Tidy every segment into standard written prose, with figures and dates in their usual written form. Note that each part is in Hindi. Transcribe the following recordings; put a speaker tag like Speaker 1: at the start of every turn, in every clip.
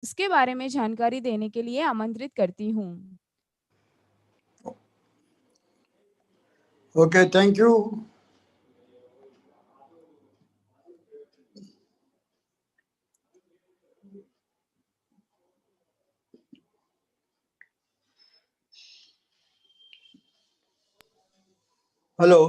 Speaker 1: इसके बारे में जानकारी देने के लिए आमंत्रित करती हूँ।
Speaker 2: Okay, thank you. Hello.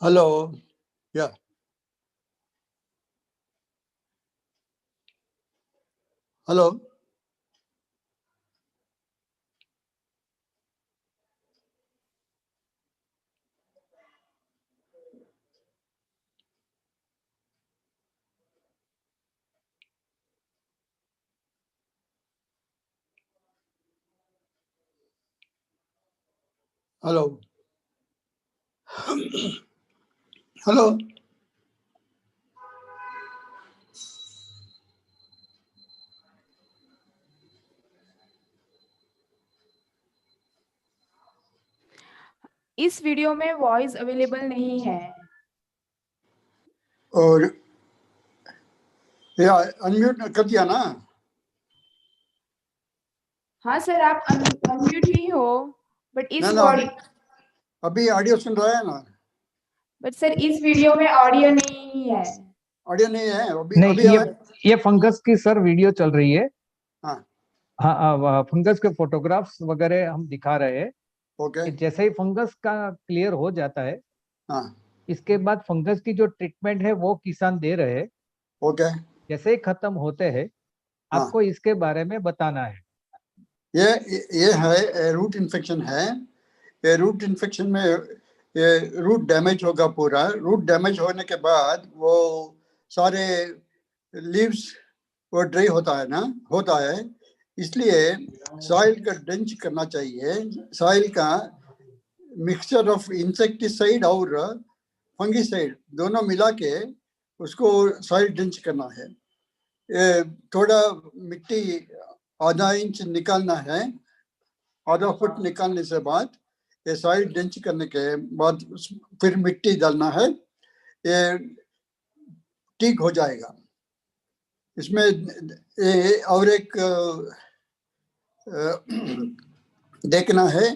Speaker 2: Hello, या हेलो। Hello, hello.
Speaker 1: इस वीडियो में वॉइस अवेलेबल नहीं है।
Speaker 2: और या अनम्यूट कर दिया ना?
Speaker 1: हाँ सर, आप अनम्यूट ही हो, बट
Speaker 2: ना
Speaker 1: इस
Speaker 2: ना, अभी ऑडियो सुन रहा है ना?
Speaker 1: बट सर इस वीडियो में ऑडियो नहीं है।
Speaker 2: ऑडियो नहीं है अभी?
Speaker 3: नहीं,
Speaker 2: अभी
Speaker 3: ये फंगस की सर वीडियो चल रही है।
Speaker 2: हाँ,
Speaker 3: हाँ, फंगस के फोटोग्राफ्स वगैरह हम दिखा रहे हैं
Speaker 2: ओके।
Speaker 3: कि जैसे ही फंगस का क्लियर हो जाता है,
Speaker 2: हाँ,
Speaker 3: इसके बाद फंगस की जो ट्रीटमेंट है वो किसान दे रहे हैं।
Speaker 2: ओके।
Speaker 3: जैसे ही खत्म होते हैं,
Speaker 2: हाँ,
Speaker 3: आपको इसके बारे में बताना है।
Speaker 2: ये है रूट इन्फेक्शन है। ये रूट इन्फेक्शन में ये रूट डैमेज होगा पूरा। रूट डैमेज होने के बाद वो सारे लीव्स वो ड्राई होता है ना, होता है। इसलिए सॉइल का ड्रेंच करना चाहिए। सॉइल का मिक्सचर ऑफ इंसेक्टिसाइड और फंगिसाइड दोनों मिला के उसको सॉइल ड्रेंच करना है। ये थोड़ा मिट्टी आधा इंच निकालना है। आधा फुट निकालने से बाद ये सॉइल ड्रेंच करने के बाद फिर मिट्टी डालना है। ये ठीक हो जाएगा। इसमें और एक देखना है,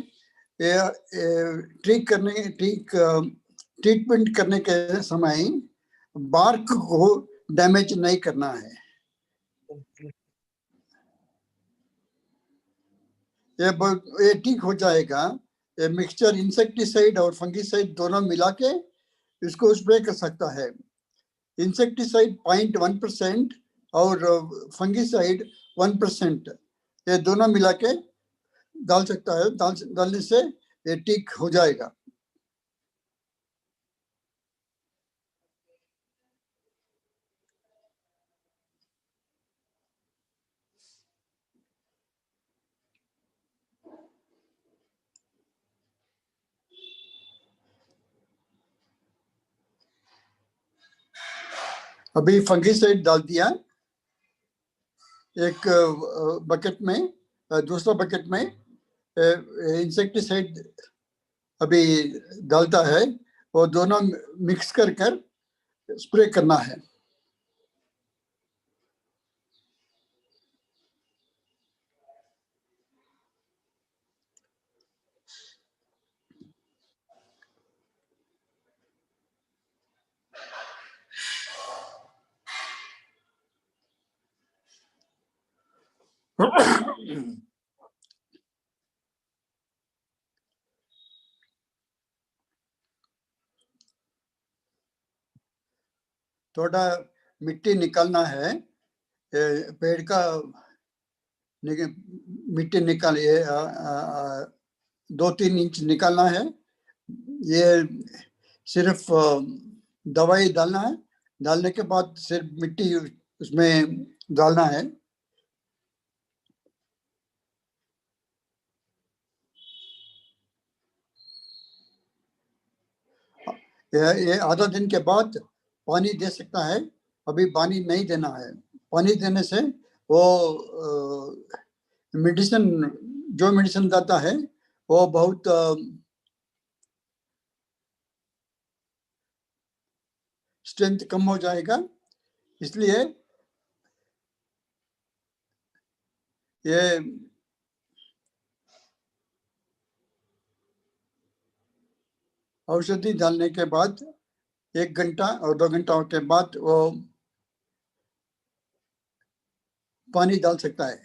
Speaker 2: ट्रीटमेंट करने के समय बार्क को डैमेज नहीं करना है। ये ठीक हो जाएगा। ये मिक्सचर इंसेक्टिसाइड और फंगिसाइड दोनों मिला के इसको स्प्रे कर सकता है। इंसेक्टिसाइड 0.1% और फंगिसाइड 1%, ये दोनों मिला के डाल सकता है। डालने से ये ठीक हो जाएगा। अभी फंगिसाइड डाल दिया एक बकेट में। दूसरा बकेट में इंसेक्टिसाइड अभी डालता है। वो दोनों मिक्स कर कर स्प्रे करना है। थोड़ा मिट्टी निकालना है। पेड़ का मिट्टी निकालिए, 2-3 इंच निकालना है। ये सिर्फ दवाई डालना है। डालने के बाद सिर्फ मिट्टी उसमें डालना है। ये आधा दिन के बाद पानी दे सकता है, अभी पानी नहीं देना है। पानी देने से वो मेडिसिन, जो मेडिसिन देता है वो बहुत स्ट्रेंथ कम हो जाएगा, इसलिए ये औषधि डालने के बाद 1 घंटा और 2 घंटा के बाद वो पानी डाल सकता है।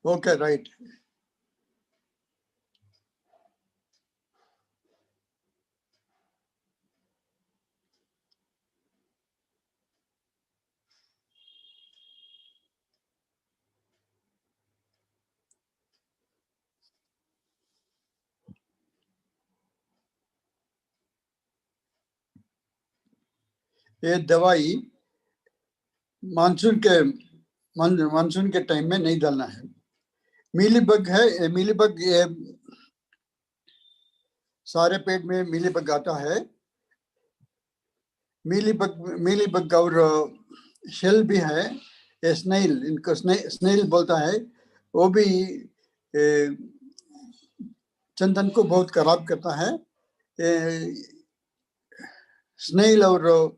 Speaker 2: Okay, right. ये दवाई मानसून के टाइम में नहीं डालना है। मीलीबग है, मीलीबग ये सारे पेट में मीलीबग आता है। मीलीबग और शेल भी है, ये स्नेल, इनको स्नेल बोलता है, वो भी चंदन को बहुत खराब करता है। स्नेल और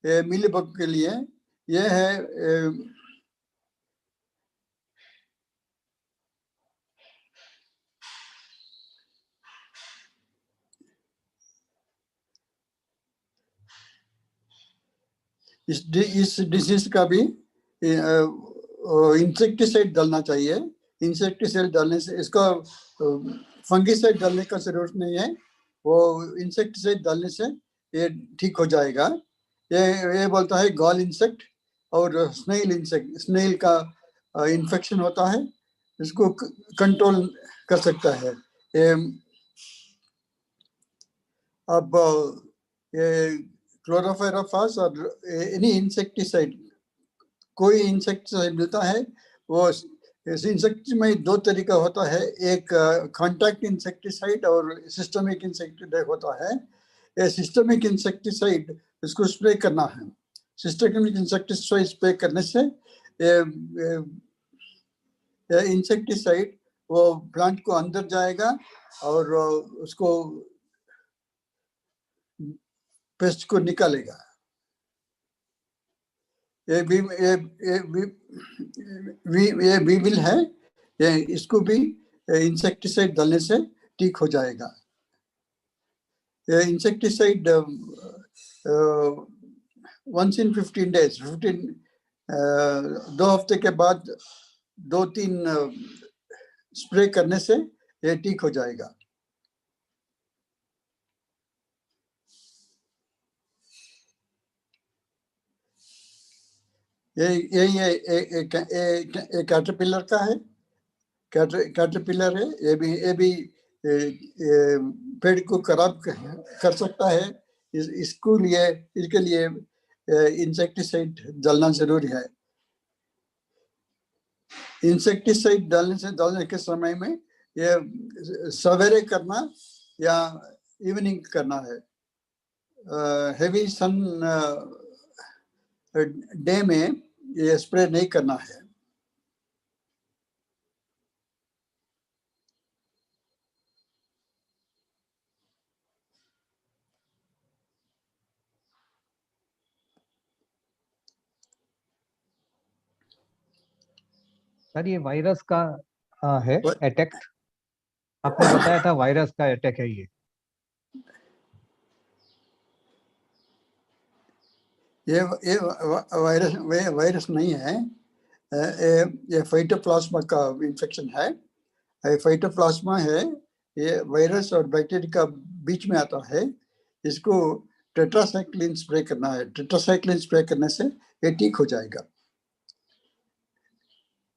Speaker 2: मीलीबग के लिए ये है इस डिसीज का भी इंसेक्टिसाइड डालना चाहिए। इंसेक्टिसाइड डालने से, इसका फंगिसाइड डालने का जरूरत नहीं है, वो इंसेक्टिसाइड डालने से ये ठीक हो जाएगा। ये बोलता है गॉल इंसेक्ट और स्नेल इंसेक्ट, स्नेल का इन्फेक्शन होता है, इसको कंट्रोल कर सकता है। अब ये क्लोरोफेराफास और एनी इंसेक्टिसाइड, कोई इंसेक्टिसाइड मिलता है, वो इस इंसेक्ट में 2 तरीका होता है, एक कॉन्टैक्ट इंसेक्टिसाइड और सिस्टमिक इंसेक्टिसाइड होता है। ये सिस्टमिक इंसेक्टिसाइड इसको स्प्रे करना है। सिस्टमिक इंसेक्टिसाइड स्प्रे करने से इंसेक्टिसाइड वो प्लांट को अंदर जाएगा और उसको पेस्ट को निकालेगा। ये वीविल है, ये इसको भी इंसेक्टिसाइड डालने से ठीक हो जाएगा। ये इंसेक्टिसाइड once in 15 days, 2 हफ्ते के बाद 2-3 स्प्रे करने से ये ठीक हो जाएगा। ये कैटरपिलर का है, कैटरपिलर है, ये भी पेड़ को खराब कर सकता है। इसके लिए इंसेक्टिसाइड डालना जरूरी है। इंसेक्टिसाइड डालने के समय में ये सवेरे करना या इवनिंग करना है। हेवी सन डे में ये स्प्रे नहीं करना है।
Speaker 3: सर ये वायरस का है अटैक, आपने बताया था वायरस का अटैक है
Speaker 2: ये वायरस नहीं है, ये फाइटोप्लाज्मा का इन्फेक्शन है। फाइटोप्लाज्मा है, ये वायरस और बैक्टीरिया का बीच में आता है। इसको टेट्रासाइक्लिन स्प्रे करना है। टेट्रासाइक्लिन स्प्रे करने से ये ठीक हो जाएगा।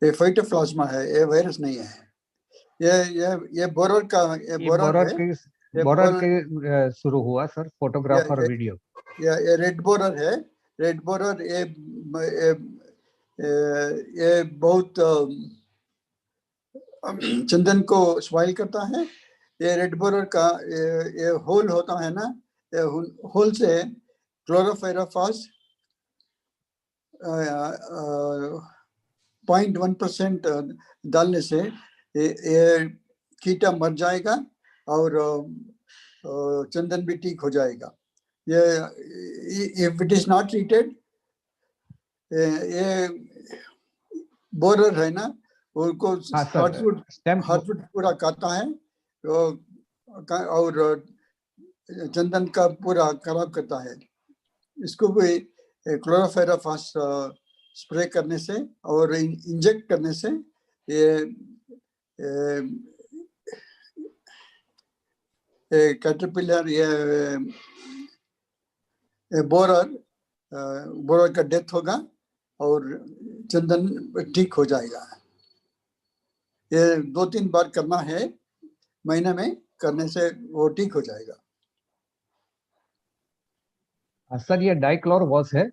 Speaker 2: ये फाइटोप्लाज्मा है, ये वायरस नहीं है। ये बोरर का,
Speaker 3: बोरर के शुरू हुआ सर फोटोग्राफ और वीडियो।
Speaker 2: ये रेड बोरर है, रेड बोरर ये बहुत चंदन को स्पॉइल करता है। ये रेड बोरर का ये होल होता है ना, ये होल से क्लोरोफाइरोफॉस 0.1% डालने से ये कीटा मर जाएगा और चंदन भी ठीक हो जाएगा। ये if it is not treated, ये बोरर है ना, उनको हार्टवुड पूरा खाता है और चंदन का पूरा खराब करता है। इसको भी क्लोरोफाइरोफॉस स्प्रे करने से और इंजेक्ट करने से ये कैटरपिलर ये बोरर का डेथ होगा और चंदन ठीक हो जाएगा। ये 2-3 बार करना है महीने में, करने से वो ठीक हो जाएगा।
Speaker 3: सर ये डाइक्लोरवॉस है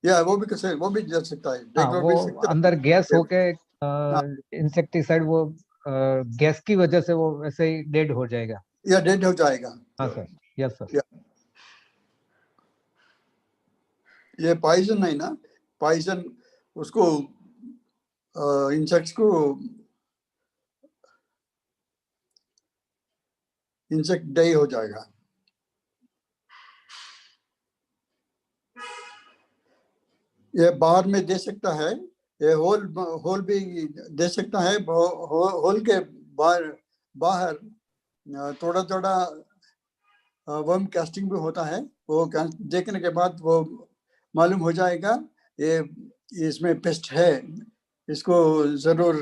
Speaker 2: या वो भी जा सकता है।
Speaker 3: वो अंदर गैस होके इंसेक्टिसाइड वो गैस की वजह से वो वैसे ही डेड हो जाएगा
Speaker 2: या डेड हो जाएगा।
Speaker 3: हाँ सर, यस सर।
Speaker 2: ये पॉइजन है ना, पॉइजन उसको इंसेक्ट्स को इंसेक्ट डाई हो जाएगा। ये बाहर में दे सकता है, ये होल भी दे सकता है। होल के बाहर थोड़ा थोड़ा वर्म कास्टिंग भी होता है। वो देखने के बाद वो मालूम हो जाएगा ये इसमें पेस्ट है, इसको जरूर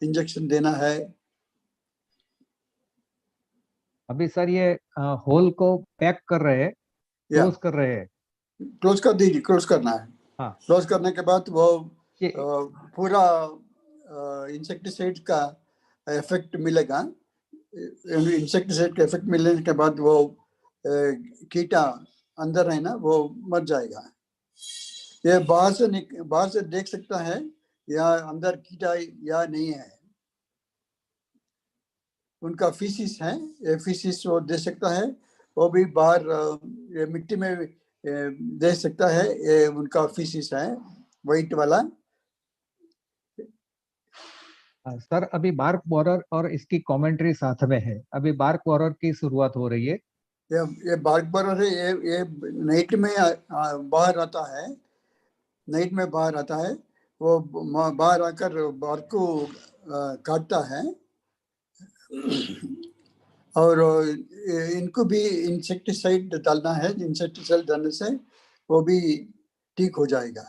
Speaker 2: इंजेक्शन देना है।
Speaker 3: अभी सर ये होल को पैक कर रहे हैं, क्लोज कर रहे हैं।
Speaker 2: क्लोज कर दीजिए, क्लोज करना है।
Speaker 3: हाँ।
Speaker 2: क्लोज करने के बाद वो पूरा इंसेक्टिसाइड का इफेक्ट मिलेगा। इंसेक्टिसाइड का इफेक्ट मिलने के बाद वो कीटा अंदर है ना, वो मर जाएगा। ये बाहर से देख सकता है या अंदर कीटा या नहीं है। उनका फीसिस है, ये फीसिस वो दे सकता है। वो भी बाहर ये मिट्टी में दे सकता है। ये उनका फीसिस है, वाइट वाला।
Speaker 3: सर अभी बार्क बोरर और इसकी कमेंट्री साथ में है। अभी बार्क बोरर की शुरुआत हो रही है।
Speaker 2: ये बार्क बोरर है, ये नाइट में बाहर आता है। नाइट में बाहर आता है, वो बाहर आकर बार्क को काटता है और इनको भी इंसेक्टिसाइड डालना है। इंसेक्टिसाइड डालने से वो भी ठीक हो जाएगा।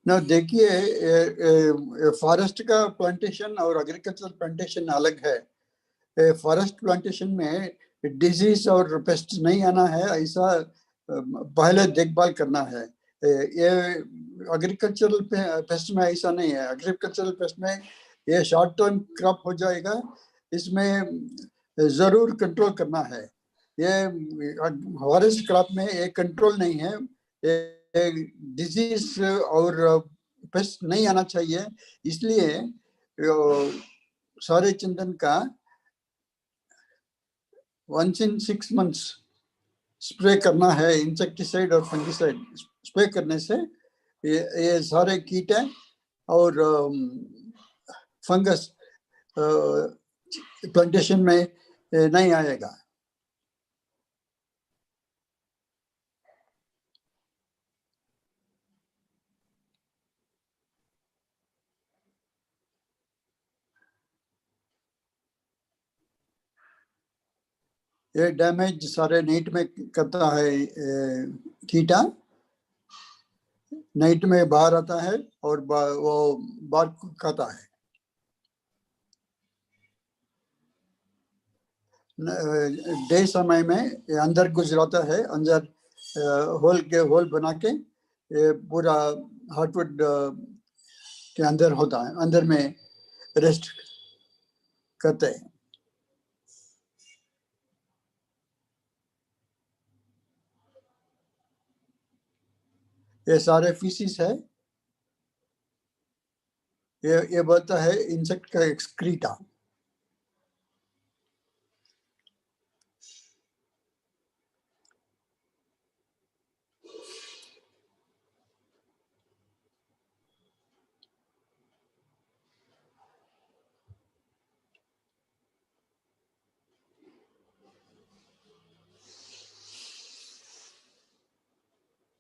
Speaker 2: ना देखिए, फॉरेस्ट का प्लांटेशन और एग्रीकल्चर प्लांटेशन अलग है। फॉरेस्ट प्लांटेशन में डिजीज और पेस्ट नहीं आना है, ऐसा पहले देखभाल करना है। ये एग्रीकल्चरल पेस्ट में ऐसा नहीं है। एग्रीकल्चरल पेस्ट में ये शॉर्ट टर्म क्रॉप हो जाएगा, इसमें जरूर कंट्रोल करना है। ये फॉरेस्ट क्रॉप में ये कंट्रोल नहीं है। डिजीज और पेस्ट नहीं आना चाहिए, इसलिए सारे चंदन का 1 in 6 months स्प्रे करना है। इंसेक्टिसाइड और फंगिसाइड स्प्रे करने से ये सारे कीट और फंगस प्लांटेशन में नहीं आएगा। ये डैमेज सारे नाइट में करता है। कीटा नाइट में बाहर आता है और वो बार खाता है। डे समय में अंदर गुजराता है, अंदर होल बना के ये पूरा हार्टवुड के अंदर होता है, अंदर में रेस्ट करते हैं। ये सारे फीसिस है, ये बोलता है इंसेक्ट का एक्सक्रीटा।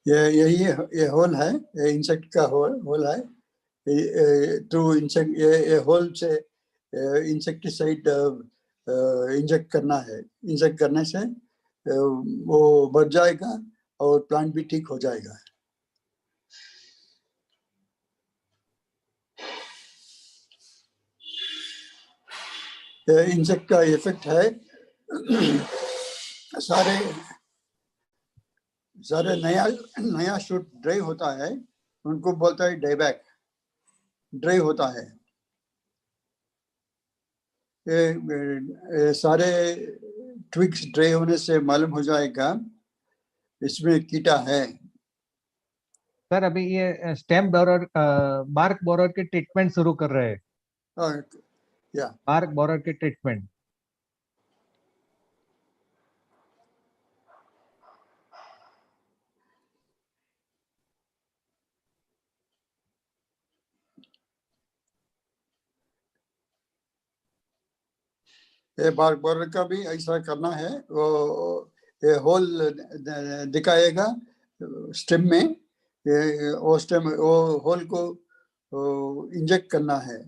Speaker 2: ये होल है, ये इंसेक्ट का होल है। थ्रू इंसेक्ट ये होल से इंसेक्टिसाइड इंजेक्ट करना है। इंजेक्ट करने से वो बढ़ जाएगा और प्लांट भी ठीक हो जाएगा। इंसेक्ट का इफेक्ट है सारे नया शूट ड्राई होता है, उनको बोलता है डाइबैक, ड्राई होता है। ये सारे ट्विग्स ड्राई होने से मालूम हो जाएगा इसमें कीटा है।
Speaker 3: सर अभी ये स्टेम बोरर बार्क बोरर की ट्रीटमेंट शुरू कर रहे हैं।
Speaker 2: या
Speaker 3: बार्क बोरर की ट्रीटमेंट।
Speaker 2: ये बार्क बोरर का भी ऐसा करना है। वो ये होल दिखाएगा स्टेम में, ये वो स्टेम वो होल को इंजेक्ट करना है।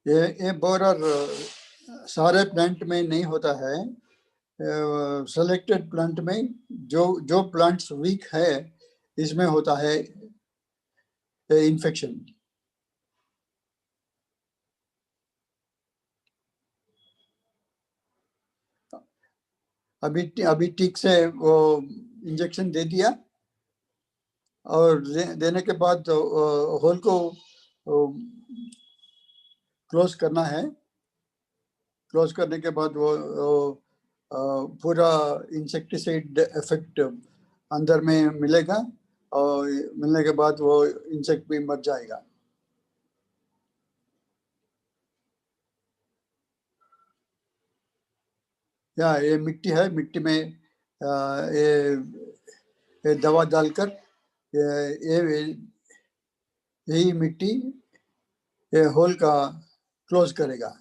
Speaker 2: ये बोरर सारे प्लांट में नहीं होता है, सेलेक्टेड प्लांट में जो प्लांट्स वीक है इसमें होता है इन्फेक्शन। अभी ठीक से वो इंजेक्शन दे दिया और देने के बाद होल को क्लोज करना है। क्लोज करने के बाद वो पूरा इंसेक्टिसाइड इफेक्ट अंदर में मिलेगा और मिलने के बाद वो इंसेक्ट भी मर जाएगा। या ये मिट्टी है, मिट्टी में ये दवा डालकर यही मिट्टी ये होल का क्लोज करेगा।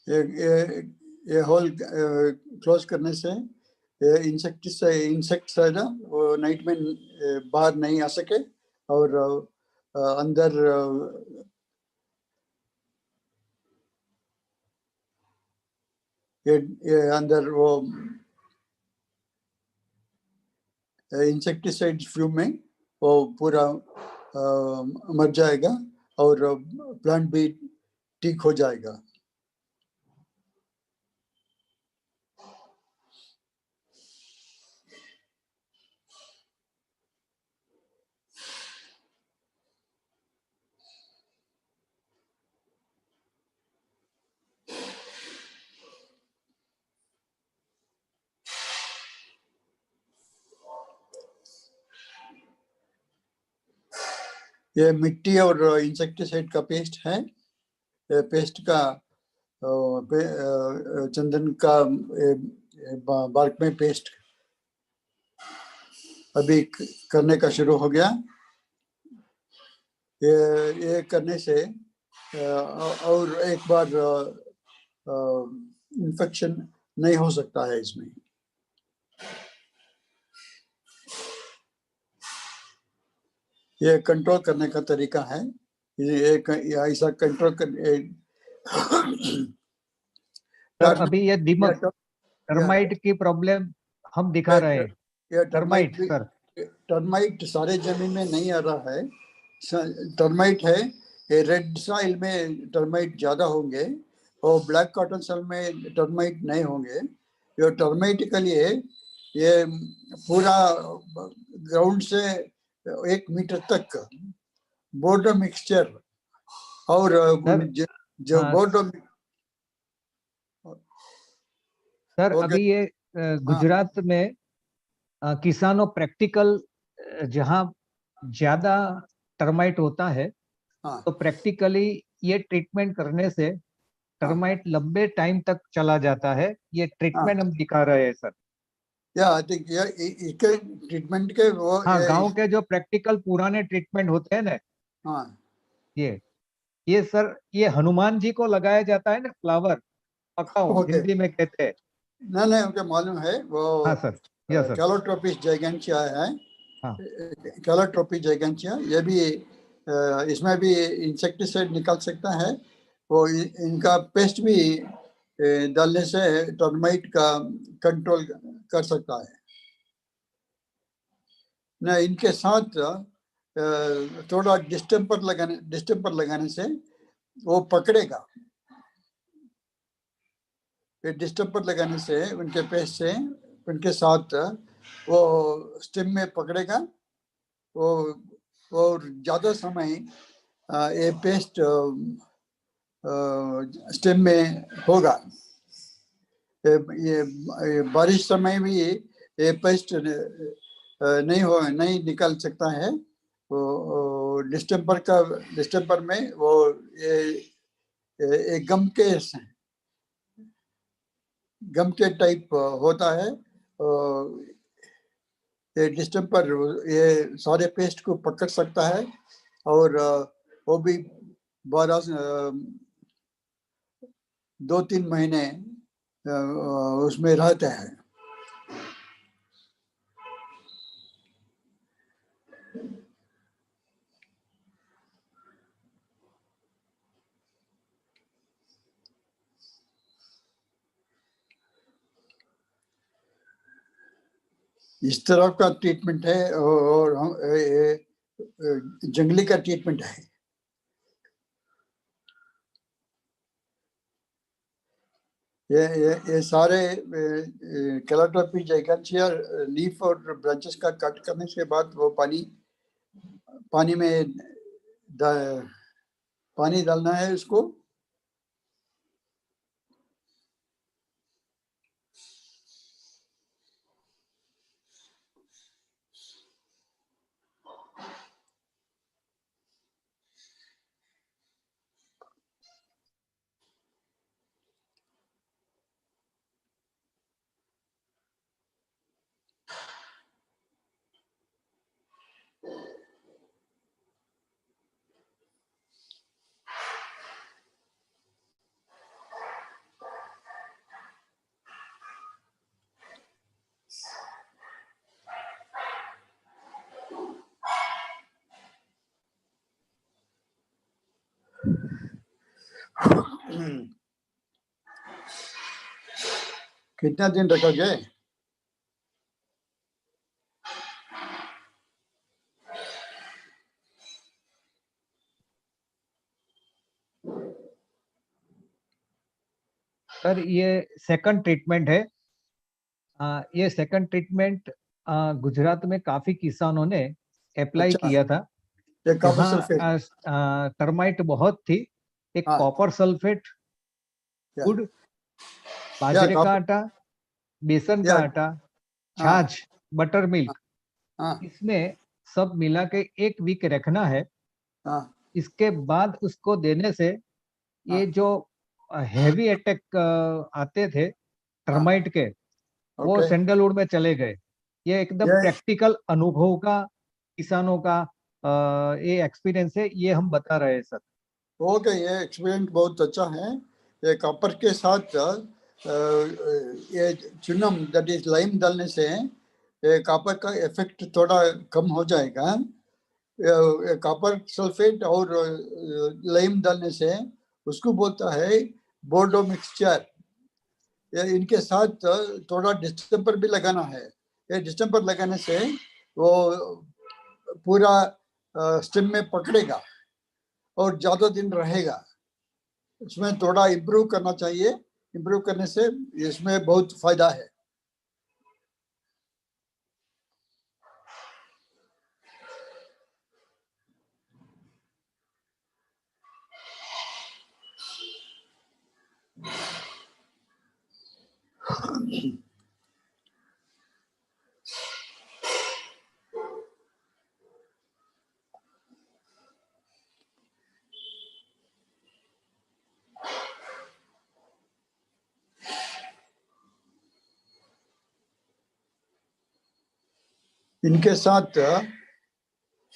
Speaker 2: ये होल क्लोज करने से इंसेक्ट्स है ना, वो नाइट में बाहर नहीं आ सके और अंदर ये अंदर वो इंसेक्टिसाइड फ्यूम में वो पूरा मर जाएगा और प्लांट भी ठीक हो जाएगा। ये मिट्टी और इंसेक्टिसाइड का पेस्ट है। ये पेस्ट का चंदन का बार्क में पेस्ट अभी करने का शुरू हो गया। ये करने से और एक बार इन्फेक्शन नहीं हो सकता है इसमें। ये कंट्रोल करने का तरीका है। ये ऐसा कंट्रोल कर
Speaker 3: सर अभी ये दीमक
Speaker 2: या
Speaker 3: टर्माइट की प्रॉब्लम हम दिखा रहे हैं।
Speaker 2: टर्माइट
Speaker 3: टर्माइट सर,
Speaker 2: टर्माइट सारे जमीन में नहीं आ रहा है। टर्माइट है, ये रेड सॉइल में टर्माइट ज्यादा होंगे और ब्लैक कॉटन सॉइल में टर्माइट नहीं होंगे। ये टर्माइट के लिए ये पूरा ग्राउंड से 1 मीटर तक बोर्डर मिक्सचर और
Speaker 3: सर
Speaker 2: जो
Speaker 3: हाँ
Speaker 2: बोर्डर
Speaker 3: सर,
Speaker 2: हो
Speaker 3: अभी ये गुजरात में किसानों प्रैक्टिकल जहाँ ज्यादा टर्माइट होता है
Speaker 2: हाँ
Speaker 3: तो प्रैक्टिकली ये ट्रीटमेंट करने से
Speaker 2: हाँ
Speaker 3: टर्माइट लंबे टाइम तक चला जाता है। ये
Speaker 2: हाँ
Speaker 3: ट्रीटमेंट हम दिखा रहे हैं सर।
Speaker 2: या आई थिंक ये इसके ट्रीटमेंट के वो
Speaker 3: हाँ, गांव के जो प्रैक्टिकल पुराने ट्रीटमेंट होते हैं ना,
Speaker 2: हाँ
Speaker 3: ये ये सर, ये हनुमान जी को लगाया जाता है ना, फ्लावर पकाओ
Speaker 2: ओके
Speaker 3: हिंदी में कहते हैं।
Speaker 2: नहीं उनके मालूम है वो
Speaker 3: हाँ सर, यस सर।
Speaker 2: कैलोट्रोपिस जाइगेंटिया है।
Speaker 3: हाँ
Speaker 2: कैलोट्रोपिस जाइगेंटिया ये भी इसमें भी इंसेक्टिसाइड निकल सकता है। वो इनका पेस्ट भी डालने से टर्माइट का कंट्रोल कर सकता है ना। इनके साथ थोड़ा डिस्टेंपर लगाने से वो पकड़ेगा। डिस्टेंपर लगाने से उनके पेस्ट से उनके साथ वो स्टेम में पकड़ेगा वो और ज्यादा समय ये पेस्ट स्टेम में होगा। ये बारिश समय भी ये पेस्ट नहीं निकल सकता है। वो डिस्टेंपर में वो ये गम के टाइप होता है। ये डिस्टेंपर ये सारे पेस्ट को पकड़ सकता है और वो भी 2-3 महीने उसमें रहते हैं। इस तरह का ट्रीटमेंट है और जंगली का ट्रीटमेंट है। ये सारे कैलोट्रोपिस जाइगेंटिया लीफ और ब्रांचेस का कट करने के बाद वो पानी में पानी डालना है उसको। कितना दिन रखोगे?
Speaker 3: सर ये सेकंड ट्रीटमेंट है। ये सेकंड ट्रीटमेंट गुजरात में काफी किसानों ने अप्लाई
Speaker 2: अच्छा
Speaker 3: किया था।
Speaker 2: ये कॉपर सल्फेट
Speaker 3: जहाँ टर्माइट बहुत थी, एक
Speaker 2: हाँ
Speaker 3: कॉपर सल्फेट,
Speaker 2: या
Speaker 3: गुड़, बाजरे का
Speaker 2: कॉपर
Speaker 3: आटा, बेसन का
Speaker 2: या
Speaker 3: आटा,
Speaker 2: हाँ
Speaker 3: छाछ, बटर मिल्क,
Speaker 2: हाँ
Speaker 3: इसमें सब मिला के 1 वीक रखना है।
Speaker 2: हाँ
Speaker 3: इसके बाद उसको देने से ये
Speaker 2: हाँ
Speaker 3: जो हैवी अटैक आते थे
Speaker 2: हाँ
Speaker 3: टर्माइट के, वो
Speaker 2: ओके
Speaker 3: सैंडलवुड में चले गए। ये एकदम
Speaker 2: ये
Speaker 3: प्रैक्टिकल अनुभव का, किसानों का ये एक्सपीरियंस है, ये हम बता रहे हैं सर।
Speaker 2: ओके ये एक्सपीरियंस बहुत अच्छा है। ये कॉपर के साथ ये चुनम दैट इज लाइम डालने से ये कॉपर का इफेक्ट थोड़ा कम हो जाएगा कॉपर सल्फेट और लाइम डालने से उसको बोलता है बोर्डो मिक्सचर। इनके साथ थोड़ा डिस्टेंपर भी लगाना है। ये डिस्टेंपर लगाने से वो पूरा स्टेम में पकड़ेगा और ज्यादा दिन रहेगा। इसमें थोड़ा इम्प्रूव करना चाहिए। इम्प्रूव करने से इसमें बहुत फायदा है। इनके साथ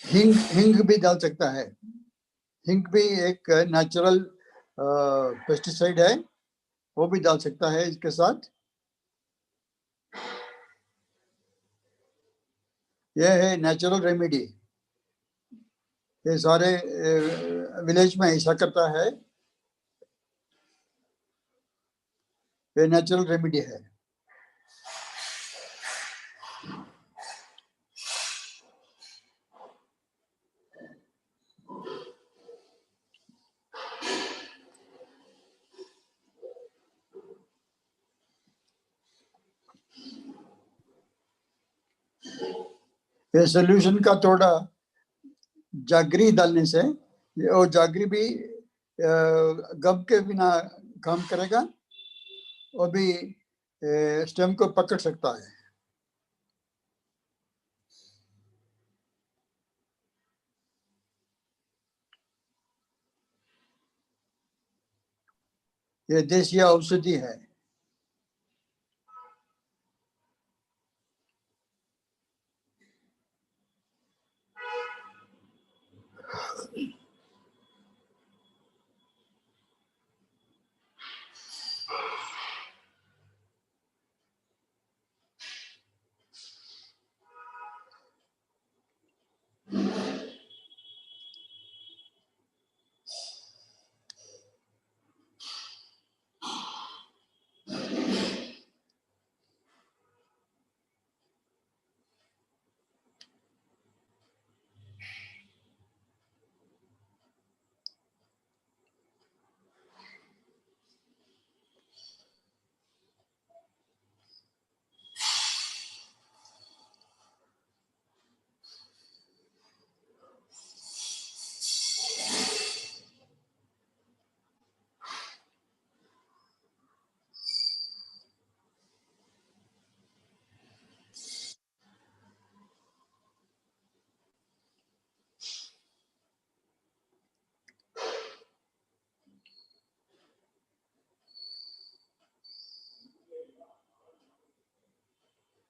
Speaker 2: हिंग हिंग भी डाल सकता है। हिंग भी एक नेचुरल पेस्टिसाइड है, वो भी डाल सकता है इसके साथ। यह है नेचुरल रेमेडी। ये सारे विलेज में ऐसा करता है। ये नेचुरल रेमेडी है। ये सोल्यूशन का थोड़ा जागरी डालने से, और जागरी भी गम के बिना काम करेगा और भी स्टेम को पकड़ सकता है। ये देशी औषधि है।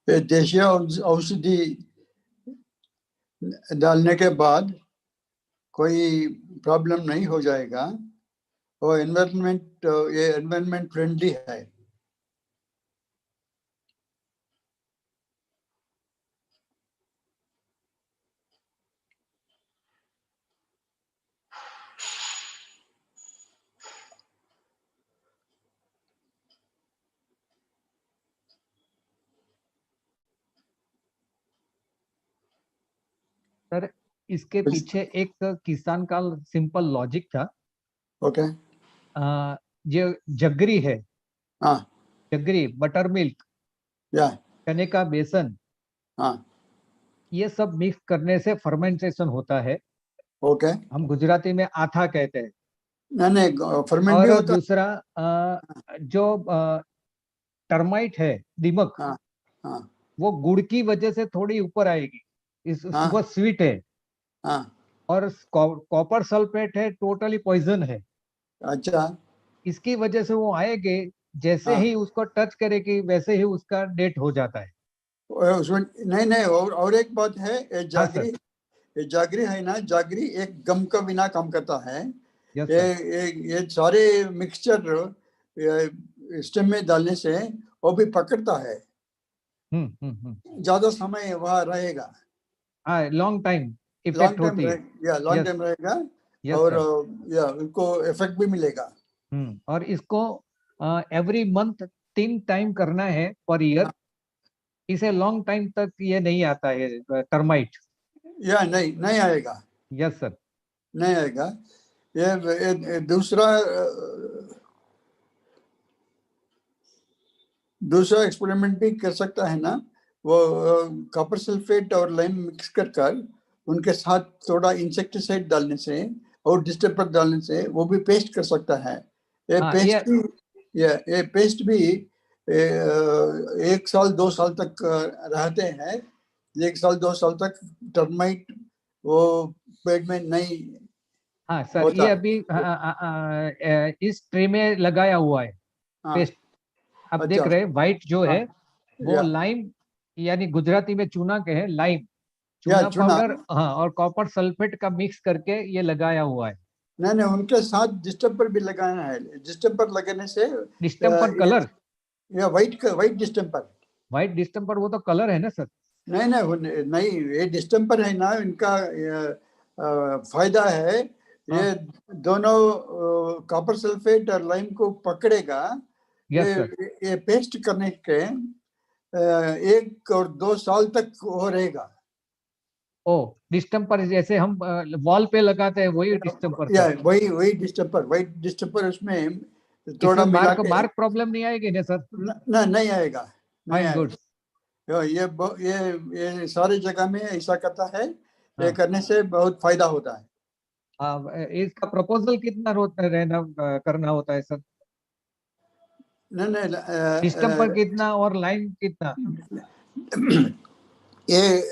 Speaker 2: ये देशी औषधि डालने के बाद कोई प्रॉब्लम नहीं हो जाएगा। और ये एनवायरनमेंट फ्रेंडली है।
Speaker 3: सर, इसके पीछे एक किसान का सिंपल लॉजिक था।
Speaker 2: ओके।
Speaker 3: जो जगरी है,
Speaker 2: हाँ
Speaker 3: जगरी, बटर मिल्क,
Speaker 2: या
Speaker 3: चने का बेसन,
Speaker 2: हाँ
Speaker 3: ये सब मिक्स करने से फर्मेंटेशन होता है।
Speaker 2: ओके।
Speaker 3: हम गुजराती में आथा कहते हैं।
Speaker 2: नहीं फर्मेंट भी
Speaker 3: और
Speaker 2: होता।
Speaker 3: दूसरा जो टर्माइट है, दीमक,
Speaker 2: हाँ हाँ
Speaker 3: वो गुड़ की वजह से थोड़ी ऊपर आएगी।
Speaker 2: हाँ
Speaker 3: वो स्वीट है।
Speaker 2: हाँ।
Speaker 3: और कॉपर सल्फेट है, टोटली पॉइजन है।
Speaker 2: अच्छा।
Speaker 3: इसकी वजह से वो आएंगे, जैसे
Speaker 2: हाँ
Speaker 3: ही उसको टच करेगी वैसे ही उसका डेट हो जाता है।
Speaker 2: उसमें नहीं नहीं, और एक बात है,
Speaker 3: हाँ सर।
Speaker 2: ये जागरी है ना, जागरी एक गम का बिना काम करता है।
Speaker 3: यस
Speaker 2: ये
Speaker 3: सर।
Speaker 2: ये सारे मिक्सचर स्टेम में डालने से वो भी पकड़ता है। ज्यादा समय वहाँ रहेगा।
Speaker 3: हाँ, लॉन्ग टाइम। इफेक्ट होती है।
Speaker 2: Long
Speaker 3: Yes.
Speaker 2: टाइम रहेगा
Speaker 3: Yes,
Speaker 2: और
Speaker 3: sir.
Speaker 2: या उनको इफेक्ट भी मिलेगा।
Speaker 3: और इसको एवरी मंथ 3 टाइम करना है पर ईयर। इसे लॉन्ग टाइम तक ये नहीं आता है टर्माइट।
Speaker 2: या नहीं आएगा,
Speaker 3: यस सर।
Speaker 2: नहीं आएगा। ये दूसरा एक्सपेरिमेंट भी कर सकता है ना, वो कॉपर सल्फेट और लाइम मिक्स कर उनके साथ थोड़ा इंसेक्टिसाइड डालने से और डिस्टर्बर डालने से वो भी पेस्ट कर सकता है। ये पेस्ट भी 1 साल 2 साल तक रहते हैं। 1 साल 2 साल तक टर्माइट वो पेड़ में नहीं
Speaker 3: हाँ सर,
Speaker 2: होता।
Speaker 3: ये अभी इस ट्रे में लगाया हुआ है
Speaker 2: हाँ,
Speaker 3: पेस्ट। आप
Speaker 2: अच्छा,
Speaker 3: देख रहे हैं व्हाइट जो है वो
Speaker 2: या
Speaker 3: लाइम, यानी गुजराती में चूना के है लाइम,
Speaker 2: या
Speaker 3: चूना
Speaker 2: चुना
Speaker 3: पाउडर, हाँ, और कॉपर सल्फेट का मिक्स करके ये लगाया हुआ है।
Speaker 2: नहीं, उनके साथ डिस्टेंपर भी लगाना है। डिस्टेंपर लगाने से
Speaker 3: डिस्टेंपर कलर,
Speaker 2: या वाइट डिस्टेंपर।
Speaker 3: व्हाइट डिस्टेंपर वो तो कलर है ना सर।
Speaker 2: नहीं, ये डिस्टेंपर है ना, इनका फायदा है। ये दोनों कॉपर सल्फेट और लाइम को पकड़ेगा।
Speaker 3: Yes sir.
Speaker 2: ये पेस्ट करने के 1 और 2 साल तक वो रहेगा।
Speaker 3: ओ, डिस्टेंपर जैसे हम वॉल पे लगाते हैं वही डिस्टेंपर
Speaker 2: या
Speaker 3: सर।
Speaker 2: वही डिस्टेंपर, वाइट डिस्टेंपर उसमें थोड़ा
Speaker 3: इसमें
Speaker 2: मिला के
Speaker 3: मार्क प्रॉब्लम नहीं आएगी ना सर।
Speaker 2: नहीं आएगा, नहीं
Speaker 3: फाइन, गुड।
Speaker 2: आएगा। ये सारी जगह में ऐसा करता है। ये
Speaker 3: हाँ।
Speaker 2: करने से बहुत फायदा होता है।
Speaker 3: इसका प्रपोजल कितना करना होता है सर? डिस्टेंपर कितना और लाइन कितना?
Speaker 2: ये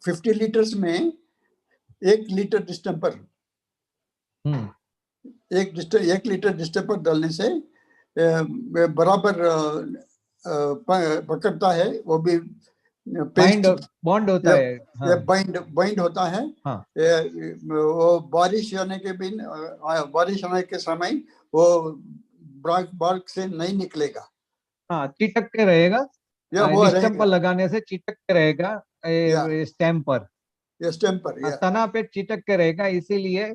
Speaker 2: 50 लीटर्स में 1 लीटर डिस्टेंपर, 1 लीटर डिस्टेंपर डालने से बराबर पकड़ता है। वो भी पेस्ट
Speaker 3: बॉन्ड होता है।
Speaker 2: ये बाइंड होता है।
Speaker 3: हाँ।
Speaker 2: वो बारिश होने के समय वो बार्क से नहीं निकलेगा।
Speaker 3: हाँ, चिटक के रहेगा।
Speaker 2: या वो
Speaker 3: डिस्टेंपर
Speaker 2: रहेगा,
Speaker 3: लगाने से चिटक के रहेगा
Speaker 2: या
Speaker 3: स्टेम पर,
Speaker 2: ये स्टेम्पर, या
Speaker 3: तना पे चिटक के रहेगा। इसीलिए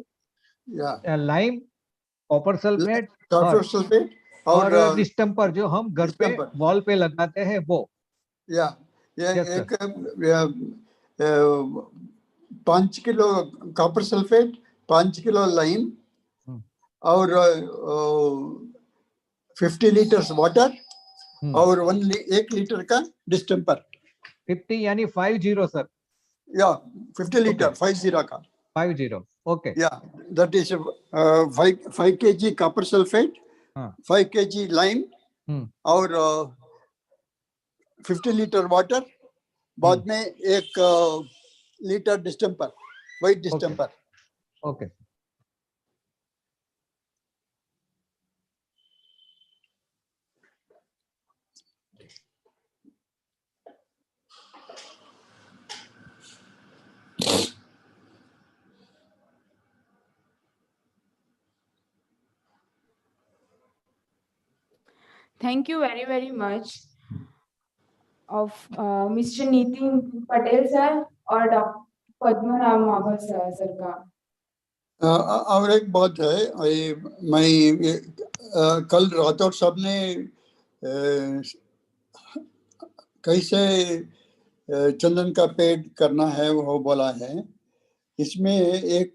Speaker 2: या
Speaker 3: lime, copper sulphate
Speaker 2: copper sulphate और
Speaker 3: और डिस्टेंपर जो हम घर पे
Speaker 2: डिस्टेंपर,
Speaker 3: वॉल पे लगाते हैं वो।
Speaker 2: या ये
Speaker 3: यस सर।
Speaker 2: एक 5 kilo copper sulphate, 5 kilo lime और 50 लीटर्स वाटर और 1 लीटर का डिस्टेंपर।
Speaker 3: 50 यानी 50 सर।
Speaker 2: या 50 लीटर 50 का
Speaker 3: 50, ओके।
Speaker 2: या that is 5 kg copper sulphate, 5 kg lime और 50 लीटर वाटर, बाद में 1 litre distemper, white distemper.
Speaker 3: Okay.
Speaker 1: Thank you very, very much of Mr. Nitin Patel sir और डॉक्टर पद्मनाभ माभर सर का।
Speaker 2: और एक बात है, मैं कल राठौर साहब ने कैसे चंदन का पेड़ करना है वो बोला है। इसमें एक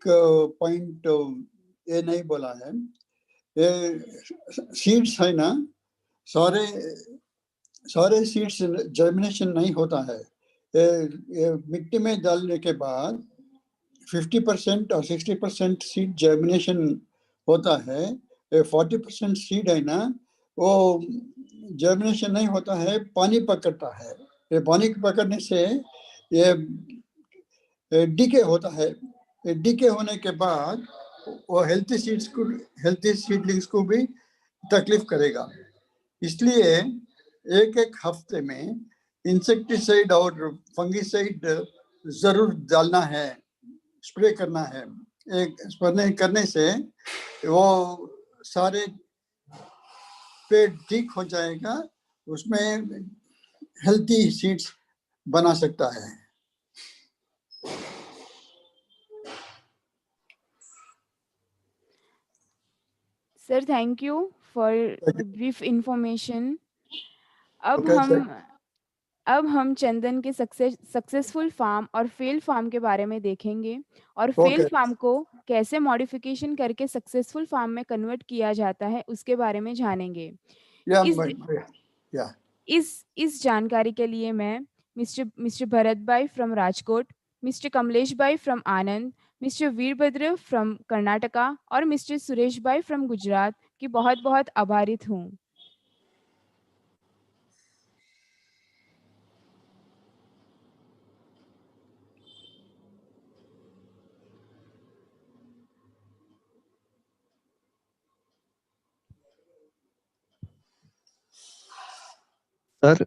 Speaker 2: पॉइंट ये नहीं बोला है, ये सीड्स है ना, सारे सीड्स जर्मिनेशन नहीं होता है। ये मिट्टी में डालने के बाद 50% और 60% सीड जर्मिनेशन होता है। 40% सीड है ना, वो जर्मिनेशन नहीं होता है, पानी पकड़ता है। ये पानी पकड़ने से ये डीके होता है। डीके होने के बाद वो हेल्थी सीडलिंग्स को भी तकलीफ करेगा। इसलिए एक हफ्ते में इंसेक्टिसाइड और फंगिसाइड जरूर डालना है, स्प्रे करना है। एक स्प्रे करने से वो सारे पेड़ ठीक हो जाएगा, उसमें हेल्थी सीड्स बना सकता है।
Speaker 1: Sir thank you for
Speaker 2: Thank you.
Speaker 1: Brief information. अब
Speaker 2: Okay,
Speaker 1: हम अब हम चंदन के सक्सेसफुल फार्म और फेल फार्म के बारे में देखेंगे और फेल
Speaker 2: Okay.
Speaker 1: फार्म को कैसे मॉडिफिकेशन करके सक्सेसफुल फार्म में कन्वर्ट किया जाता है उसके बारे में जानेंगे।
Speaker 2: Yeah,
Speaker 1: इस
Speaker 2: yeah.
Speaker 1: इस जानकारी के लिए मैं मिस्टर भरत भाई फ्रॉम राजकोट, मिस्टर कमलेश भाई from Anand, mister Virbhadra from Karnataka और मिस्टर सुरेश भाई फ्रॉम गुजरात की बहुत बहुत आभारित हूँ।
Speaker 3: सर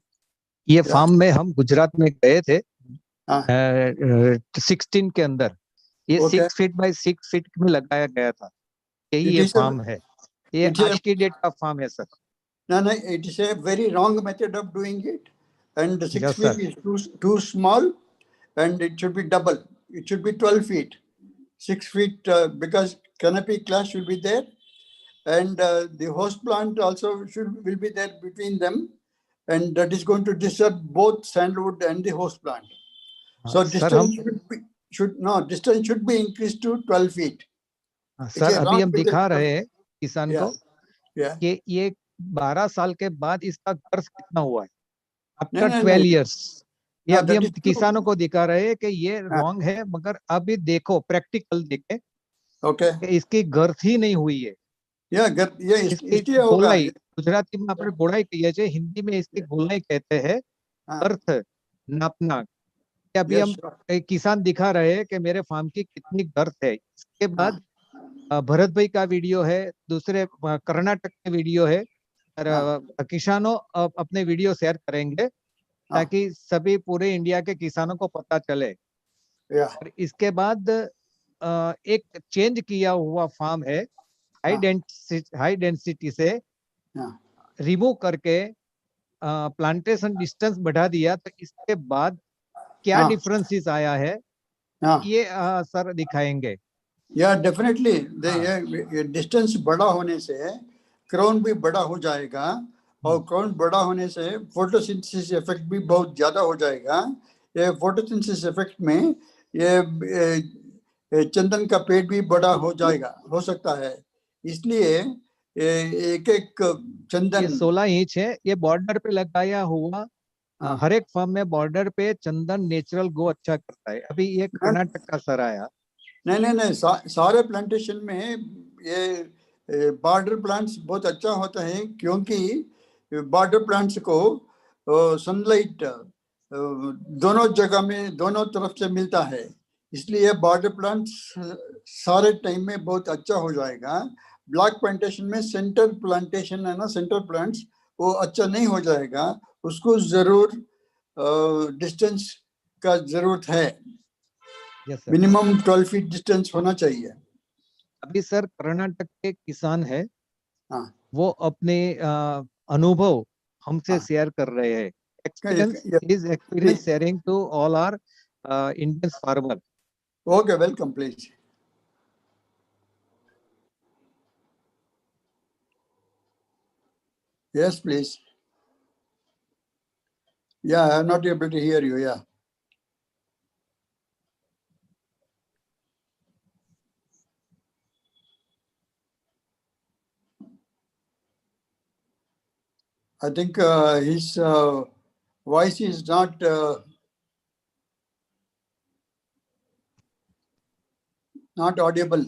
Speaker 3: ये
Speaker 2: Yeah.
Speaker 3: फार्म में हम गुजरात में गए थे
Speaker 2: हाँ,
Speaker 3: 16 के अंदर। ये
Speaker 2: Okay.
Speaker 3: 6 फीट बाय 6 फीट में लगाया गया था। यही
Speaker 2: It
Speaker 3: ये
Speaker 2: is a,
Speaker 3: फार्म है। ये
Speaker 2: it is
Speaker 3: आज
Speaker 2: a,
Speaker 3: की डेट का फार्म है sir.
Speaker 2: no, it is a very wrong method of doing it. And the 6
Speaker 3: Yes,
Speaker 2: feet
Speaker 3: sir.
Speaker 2: is too small, and it should be double. It should be 12 feet. 6 feet, because canopy class will be there, and the host plant also will be there between them, and that is going to disturb both sandalwood and the host plant. So
Speaker 3: sir हम
Speaker 2: distance should be increased to 12 feet. It's
Speaker 3: sir
Speaker 2: a
Speaker 3: अभी
Speaker 2: wrong
Speaker 3: हम
Speaker 2: method.
Speaker 3: दिखा रहे हैं किसान को
Speaker 2: Yeah, yeah.
Speaker 3: कि ये 12 साल के बाद इसका कर्ज कितना हुआ है आफ्टर
Speaker 2: नहीं,
Speaker 3: 12 इयर्स। ये
Speaker 2: हाँ,
Speaker 3: अभी
Speaker 2: that
Speaker 3: हम
Speaker 2: is true.
Speaker 3: किसानों को दिखा रहे हैं कि ये
Speaker 2: हाँ,
Speaker 3: रॉन्ग है, मगर अभी देखो प्रैक्टिकल देखे
Speaker 2: Okay.
Speaker 3: कि इसकी गर्थ ही नहीं हुई है।
Speaker 2: Yeah,
Speaker 3: इसकी
Speaker 2: इसलिए होगा.
Speaker 3: गोलाई, गुजराती में આપણે गोलाई कहिए છીએ, हिंदी में इसकी गोलाई कहते हैं।
Speaker 2: हाँ,
Speaker 3: अर्थ नापना। ये अभी
Speaker 2: yes,
Speaker 3: हम
Speaker 2: sure.
Speaker 3: एक किसान दिखा रहे हैं कि मेरे फार्म की कितनी गर्थ है। इसके
Speaker 2: हाँ,
Speaker 3: बाद भरत भाई का वीडियो है, दूसरे कर्नाटक के वीडियो है, और
Speaker 2: हाँ,
Speaker 3: किसानों अपने वीडियो शेयर करेंगे
Speaker 2: हाँ,
Speaker 3: ताकि सभी पूरे इंडिया के किसानों को पता चले।
Speaker 2: yeah,
Speaker 3: और इसके बाद एक चेंज किया हुआ फार्म है, हाई डेंसिटी से
Speaker 2: हाँ,
Speaker 3: रिमूव करके प्लांटेशन डिस्टेंस बढ़ा दिया। तो इसके बाद क्या
Speaker 2: हाँ,
Speaker 3: डिफरेंसेस आया है
Speaker 2: हाँ.
Speaker 3: ये सर दिखाएंगे।
Speaker 2: या डेफिनेटली
Speaker 3: हाँ
Speaker 2: ये डिस्टेंस बड़ा होने से क्राउन भी बड़ा हो जाएगा, और क्राउन बड़ा होने से फोटोसिंथेसिस इफेक्ट भी बहुत ज़्यादा हो जाएगा। ये फोटोसिंथेसिस इफेक्ट में ये चंदन का पेड़ भी बड़ा हो जाएगा, हो सकता है। इसलिए एक एक
Speaker 3: ये
Speaker 2: चंदन
Speaker 3: 16 इंच है, ये बॉर्डर पे लगाया हुआ।
Speaker 2: हाँ,
Speaker 3: हर एक फॉर्म में बॉर्डर पे चंदन नेचुरल ग्रो अच्छा करता है। अभी ये कर्नाटक का सर आया।
Speaker 2: नहीं, सारे प्लांटेशन में ये बॉर्डर प्लांट्स बहुत अच्छा होता है, क्योंकि बॉर्डर प्लांट्स को सनलाइट दोनों जगह में दोनों तरफ से मिलता है। इसलिए बॉर्डर प्लांट्स सारे टाइम में बहुत अच्छा हो जाएगा। ब्लैक प्लांटेशन में सेंटर प्लांटेशन है ना, सेंटर प्लांट्स वो अच्छा नहीं हो जाएगा। उसको जरूर डिस्टेंस का जरूरत है।
Speaker 3: Yes sir.
Speaker 2: Minimum 12 feet distance होना चाहिए।
Speaker 3: अभी सर कर्नाटक के किसान है,
Speaker 2: हाँ,
Speaker 3: वो अपने अनुभव हमसे
Speaker 2: हाँ,
Speaker 3: शेयर कर रहे हैं। एक्सपीरियंस
Speaker 2: ये
Speaker 3: is experience sharing to all our Indian farmer.
Speaker 2: Okay, welcome please. Yes please. Yeah I am not able to hear you. Yeah I think his voice is not audible.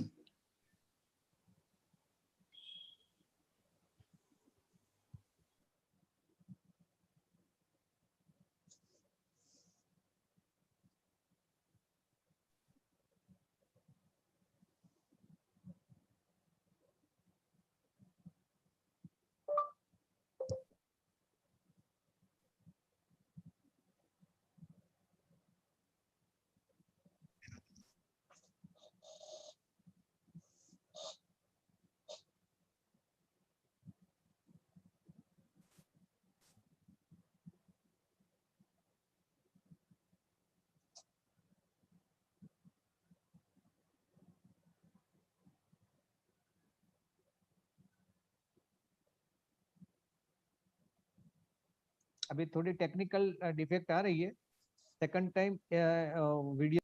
Speaker 3: अभी थोड़ी टेक्निकल डिफेक्ट आ रही है, second time video.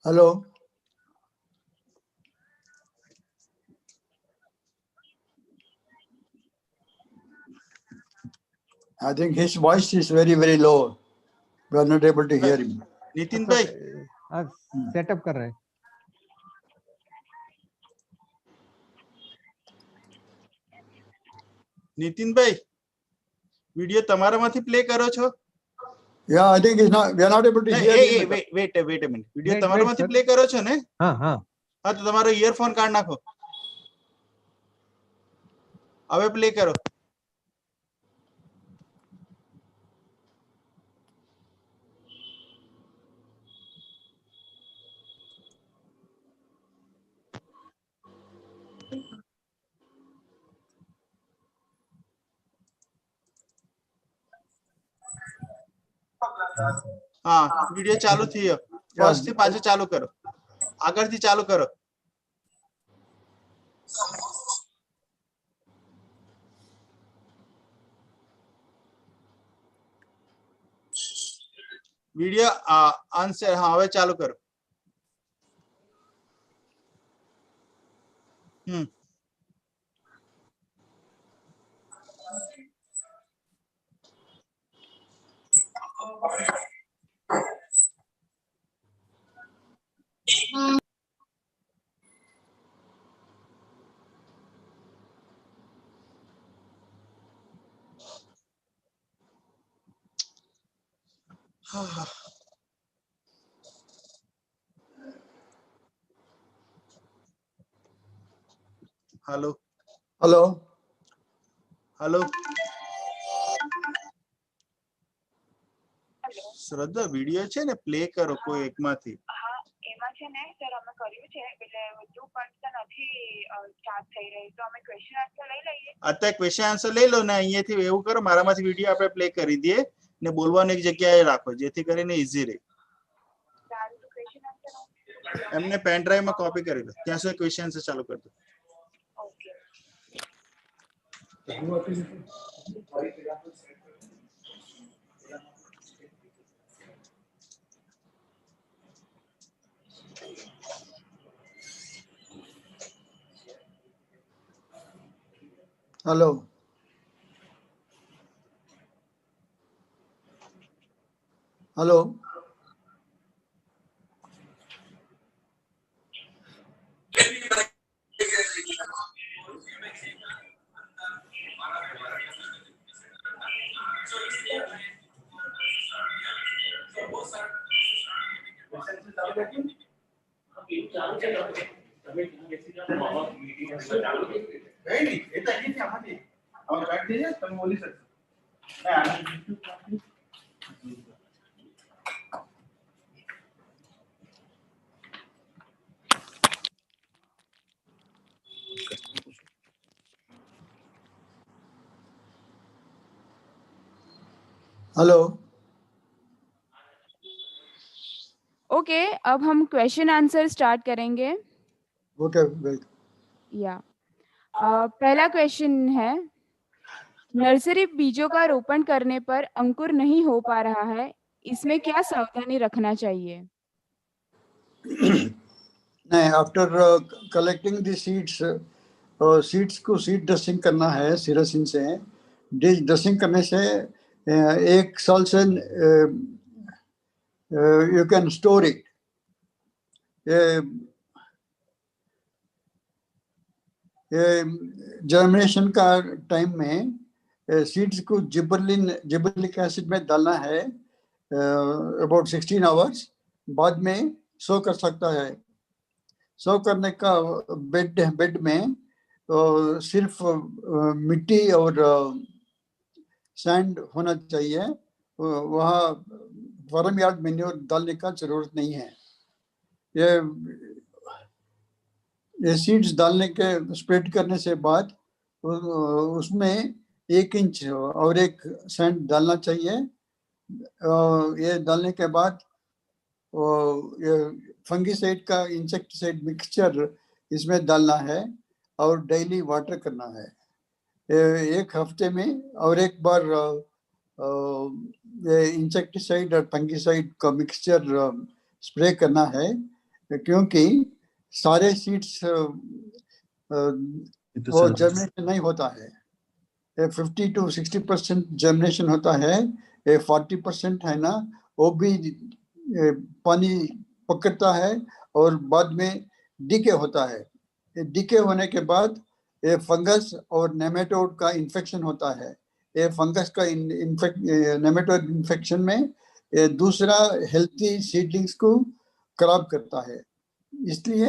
Speaker 2: Hello, I think his voice is very, very low. We are not able to hear him.
Speaker 4: Nitin भाई,
Speaker 3: सेटअप कर रहे हैं।
Speaker 4: नितिन भाई, वीडियो તમારા માંથી પ્લે કરો છો?
Speaker 2: Yeah, I think it's not. We are not able to hear him.
Speaker 4: wait a minute. Video
Speaker 3: Wait,
Speaker 4: તમારા
Speaker 3: wait,
Speaker 4: માંથી
Speaker 3: sir.
Speaker 4: પ્લે કરો છો ને?
Speaker 3: हाँ हाँ
Speaker 4: હા, તો તમારો ઇયરફોન કાઢ નાખો. હવે પ્લે કરો. હા, વિડિયો ચાલુ થયો. ફર્સ્ટ થી પાછો ચાલુ કરો. આગળથી ચાલુ કરો. વિડિયો આન્સર, હા હવે ચાલુ કરો. हेलो
Speaker 2: हेलो,
Speaker 4: हेलो શ્રદ્ધા, વિડિયો છે ને પ્લે કરો કોઈ એકમાંથી.
Speaker 5: હા, એમાં છે ને સર અમે કર્યું છે એટલે વધુ પણ નથી સ્ટાર્ટ થઈ રહી, તો અમે ક્વેશ્ચન આન્સર લઈ લઈએ.
Speaker 4: અત્યારે ક્વેશ્ચન આન્સર લઈ લો ને અહીંયાથી એવું કરો, મારામાંથી વિડિયો આપણે પ્લે કરી દઈએ ને બોલવાની એક જગ્યાએ રાખો જેથી કરીને ઈઝી રહે.
Speaker 5: સારું, તો ક્વેશ્ચન આન્સર
Speaker 4: એમને પેન ડ્રાઈવ માં કોપી કરી દો. ત્યાં સુધી ક્વેશ્ચન આન્સર ચાલુ કરી દો.
Speaker 5: Okay.
Speaker 2: Hello, hello, hello.
Speaker 1: Okay, अब हम क्वेश्चन आंसर स्टार्ट करेंगे।
Speaker 2: Okay, welcome.
Speaker 1: या पहला क्वेश्चन है, नर्सरी बीजों का रोपण करने पर अंकुर नहीं हो पा रहा है, इसमें क्या सावधानी रखना चाहिए?
Speaker 2: नहीं, after collecting the seeds, seeds को सीड ड्रेसिंग करना है सिरासिन से। ड्रेसिंग करने से 1 साल से you can store it. Germination का टाइम में सीड्स को जिबरलिक एसिड में डालना है अबाउट 16 आवर्स, बाद में सो कर सकता है। सो करने का बेड में सिर्फ मिट्टी और सैंड होना चाहिए, वहाँ फार्म यार्ड मैन्योर डालने का जरूरत नहीं है। ये सीड्स डालने के स्प्रेड करने से बाद उसमें 1 इंच और 1 सैंड डालना चाहिए। ये डालने के बाद ये फंगीसाइड का इंसेक्टिसाइड मिक्सचर इसमें डालना है और डेली वाटर करना है। 1 हफ्ते में और 1 बार ये इंसेक्टिसाइड और फंगीसाइड का मिक्सचर स्प्रे करना है, क्योंकि सारे सीड्स वो जर्मिनेशन नहीं होता है। 50 to 60% जर्मिनेशन होता है, 40% है ना, वो भी पानी पकड़ता है और बाद में डीके होता है। डीके होने के बाद ये फंगस और नेमेटोड का इन्फेक्शन होता है। ये फंगस का नेमेटोड इन्फेक्शन में दूसरा हेल्थी सीडलिंग्स को खराब करता है। इसलिए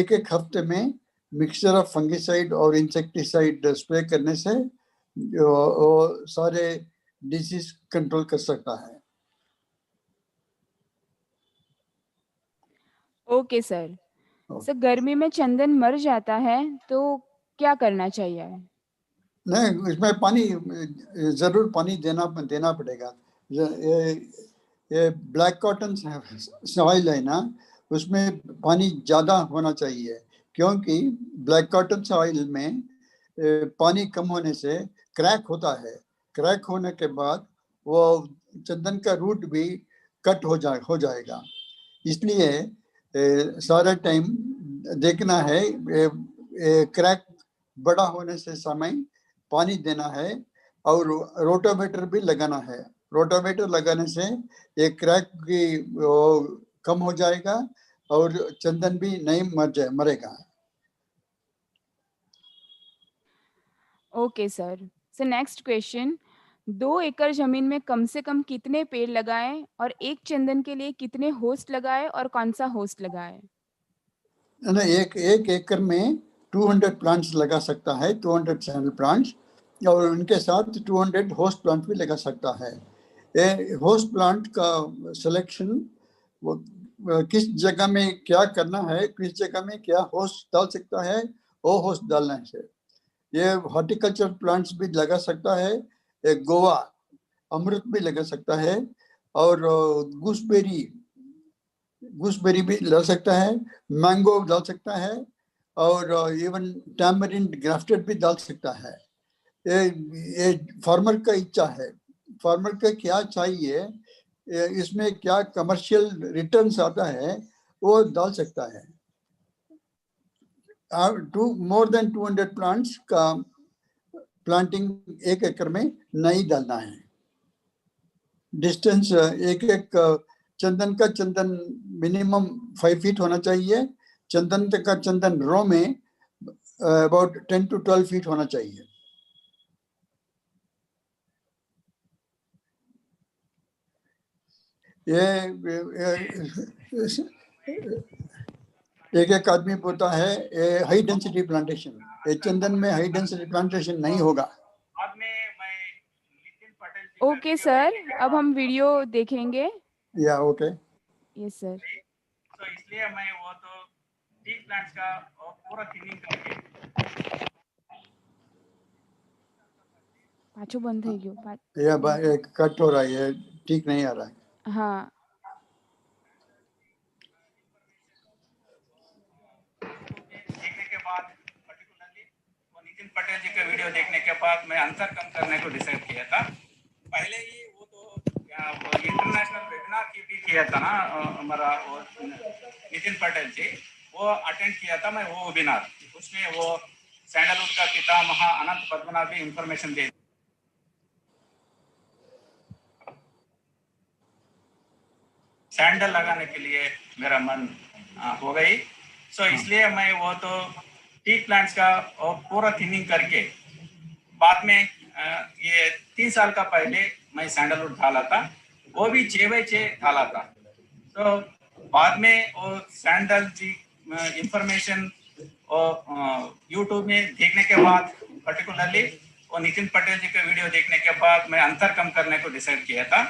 Speaker 2: 1 हफ्ते में मिक्सचर ऑफ फंगिसाइड और इंसेक्टिसाइड स्प्रे करने से वो सारे डिजीज कंट्रोल कर सकता है।
Speaker 1: Okay sir. सर, गर्मी में चंदन मर जाता है तो क्या करना चाहिए?
Speaker 2: नहीं, इसमें पानी जरूर पानी देना पड़ेगा। ये ब्लैक कॉटन सॉइल है ना, उसमें पानी ज़्यादा होना चाहिए, क्योंकि ब्लैक कॉटन सॉइल में पानी कम होने से क्रैक होता है। क्रैक होने के बाद वो चंदन का रूट भी कट हो जाएगा। इसलिए सारा टाइम देखना है, क्रैक बड़ा होने से समय पानी देना है और रोटावेटर भी लगाना है। रोटावेटर लगाने से ये क्रैक की कम हो जाएगा और चंदन भी नहीं मरेगा।
Speaker 1: Okay sir. Sir, next question, 2 एकड़ जमीन में कम से कम कितने पेड़ लगाएं और एक चंदन के लिए कितने होस्ट लगाएं और कौन सा होस्ट लगाएं?
Speaker 2: एक एकड़ में 200 प्लांट्स लगा सकता है, 200 सैंडल प्लांट्स, और उनके साथ 200 होस्ट प्लांट भी लगा सकता है। ये होस्ट प्लांट का सिलेक्शन किस जगह में क्या करना है, किस जगह में क्या होस्ट डाल सकता है, वो होस्ट डालना है। ये हॉर्टिकल्चर प्लांट्स भी लगा सकता है, एक गोवा अमृत भी लगा सकता है, और गूसबेरी भी डाल सकता है, मैंगो डाल सकता है, और इवन टैमरिंड ग्राफ्टेड भी डाल सकता है। ये फार्मर का इच्छा है, फार्मर का क्या चाहिए, इसमें क्या कमर्शियल रिटर्न्स आता है वो डाल सकता है। मोर देन 200 प्लांट्स का प्लांटिंग 1 एकड़ में नहीं डालना है। डिस्टेंस एक चंदन का चंदन मिनिमम 5 फीट होना चाहिए। चंदन का चंदन रो में अबाउट 10 to 12 फीट होना चाहिए। ये एक आदमी बोलता है हाई डेंसिटी प्लांटेशन, चंदन में हाई डेंसिटी प्लांटेशन नहीं होगा।
Speaker 1: ओके सर, अब हम वीडियो देखेंगे।
Speaker 2: या ओके,
Speaker 1: यस सर।
Speaker 4: तो इसलिए मैं वो तो टीक प्लांट्स का पूरा थिनिंग करके
Speaker 1: पाछो बंद થઈ ગયો।
Speaker 2: या कट हो रहा है, ठीक नहीं आ रहा है।
Speaker 1: हाँ।
Speaker 4: देखने के बाद पर्टिकुलरली वो नितिन पटेल जी का वीडियो देखने के बाद मैं आंसर कम करने को डिसाइड किया था। पहले ही वो तो इंटरनेशनल वेबिनार की भी किया था ना हमारा वो नितिन पटेल जी, वो अटेंड किया था मैं वो वेबिनार, उसमें वो सैंडलवुड का पितामह अनंत पद्मनाभ भी इंफॉर्मेशन दे। सैंडल लगाने के लिए मेरा मन हो गई। सो इसलिए मैं वो तो टी प्लांट्स का पूरा थिनिंग करके बाद में ये 3 साल का पहले मैं सैंडलवुड डाला था, वो भी 6x6 डाला था। तो बाद में वो सैंडल जी इंफॉर्मेशन और यूट्यूब में देखने के बाद, पर्टिकुलरली वो नितिन पटेल जी का वीडियो देखने के बाद मैं अंतर कम करने को डिसाइड किया था।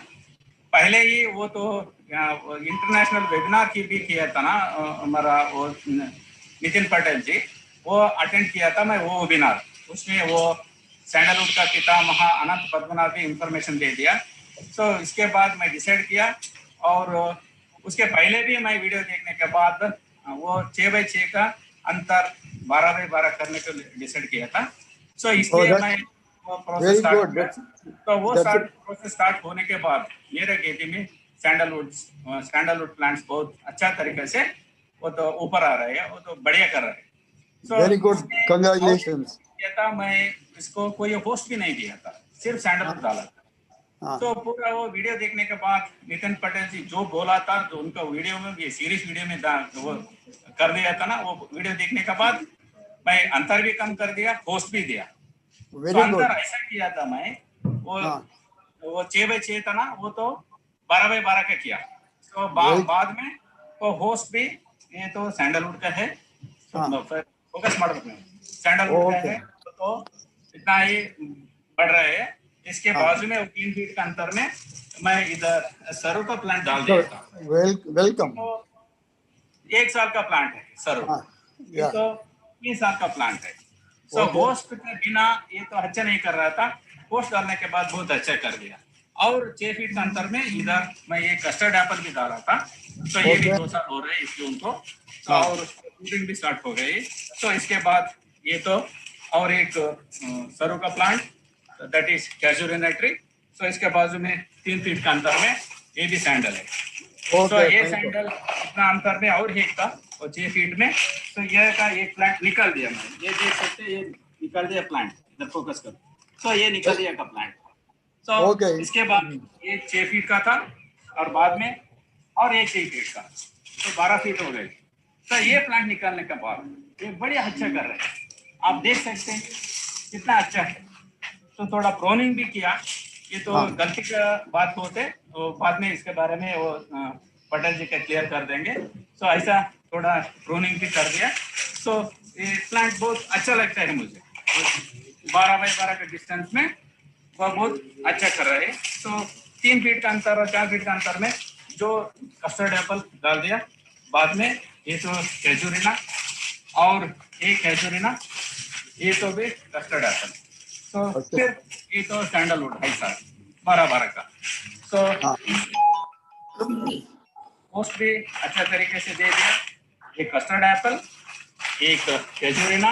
Speaker 4: पहले ही वो तो इंटरनेशनल वेबिनार की भी किया था ना हमारा वो नितिन पटेल जी, वो अटेंड किया था मैं वो वेबिनार, उसमें वो सैंडलवुड का पितामह अनंत पद्मनाभ भी इंफॉर्मेशन दे दिया। सो इसके बाद मैं डिसाइड किया, और उसके पहले भी मैं वीडियो देखने के बाद वो 6x6 का अंतर 12x12 करने को डिसाइड किया था। सो इसलिए मैं वो प्रोसेस स्टार्ट किया। तो वो प्रोसेस स्टार्ट होने के बाद मेरे खेती में सैंडलवुड प्लांट्स बहुत अच्छा तरीके से वो तो ऊपर आ रहे हैं, वो तो बढ़िया कर रहे हैं।
Speaker 2: Very good, congratulations.
Speaker 4: था मैं इसको कोई होस्ट भी नहीं दिया था, सिर्फ सैंडलवुड डाला था। तो पूरा वो वीडियो देखने के बाद नितिन पटेल जी जो बोला था, जो उनका वीडियो में भी सीरीज वीडियो में वो कर दिया था ना, वो वीडियो देखने के बाद मैं अंतर भी कम कर दिया, होस्ट भी दिया। तो अंतर ऐसा किया था मैं, वो 6x6 था ना, वो तो 12x12 का किया। तो बाद में वो होस्ट भी ये तो सैंडलवुड का है, फोकस मॉडल सैंडलवुड का है, तो इतना ही बढ़ रहे हैं। इसके बाजू में 3 फीट का अंतर में मैं इधर सरू का प्लांट डाल दिया था।
Speaker 2: वेलकम।
Speaker 4: तो 1 साल का प्लांट है सरू, ये तो 3 साल का प्लांट है। सो होस्ट के बिना ये तो अच्छा नहीं कर रहा था, होस्ट डालने के बाद बहुत अच्छा कर दिया। और 6 फीट का अंतर में इधर मैं ये कस्टर्ड एप्पल भी डाला था, तो ये भी 2 साल हो रहे हैं इसके उनको, और फ्रूटिंग भी स्टार्ट हो गई। तो इसके बाद ये तो और एक सरू का प्लांट, दैट इज कैजुरिना ट्री। सो इसके बाजू में 3 फीट का अंतर में ये भी सैंडल है। तो ये सैंडल इतना अंतर में और एक था और 6 फीट में, तो ये का एक प्लांट निकल दिया मैं, ये देख सकते ये निकल दिया प्लांट, इधर फोकस करो। तो ये निकल दिया का प्लांट। तो इसके बाद ये 6 फीट का था, और बाद में और एक 6 फीट का, तो 12 फीट हो गए। तो ये प्लांट निकालने के बाद ये बड़े अच्छा कर रहे हैं, आप देख सकते हैं कितना अच्छा है। तो थोड़ा प्रोनिंग भी किया, ये तो गलती का बात होते, तो बाद में इसके बारे में वो पटेल जी का क्लियर कर देंगे। सो ऐसा थोड़ा प्रोनिंग भी कर दिया। सो ये प्लांट बहुत अच्छा लगता है मुझे, 12x12 के डिस्टेंस में वो बहुत अच्छा कर रहे हैं। तो 3 फीट का अंतर और 4 फीट का अंतर में जो कस्टर्ड एप्पल डाल दिया, बाद में ये तो कैजुरिना और एक कैजुरिना, ये तो भी कस्टर्ड एप्पल। तो फिर ये तो सैंडलवुड है सर 12 का। तो पोस्ट भी अच्छा तरीके से दे दिया, एक कस्टर्ड एप्पल, एक कैजुरिना,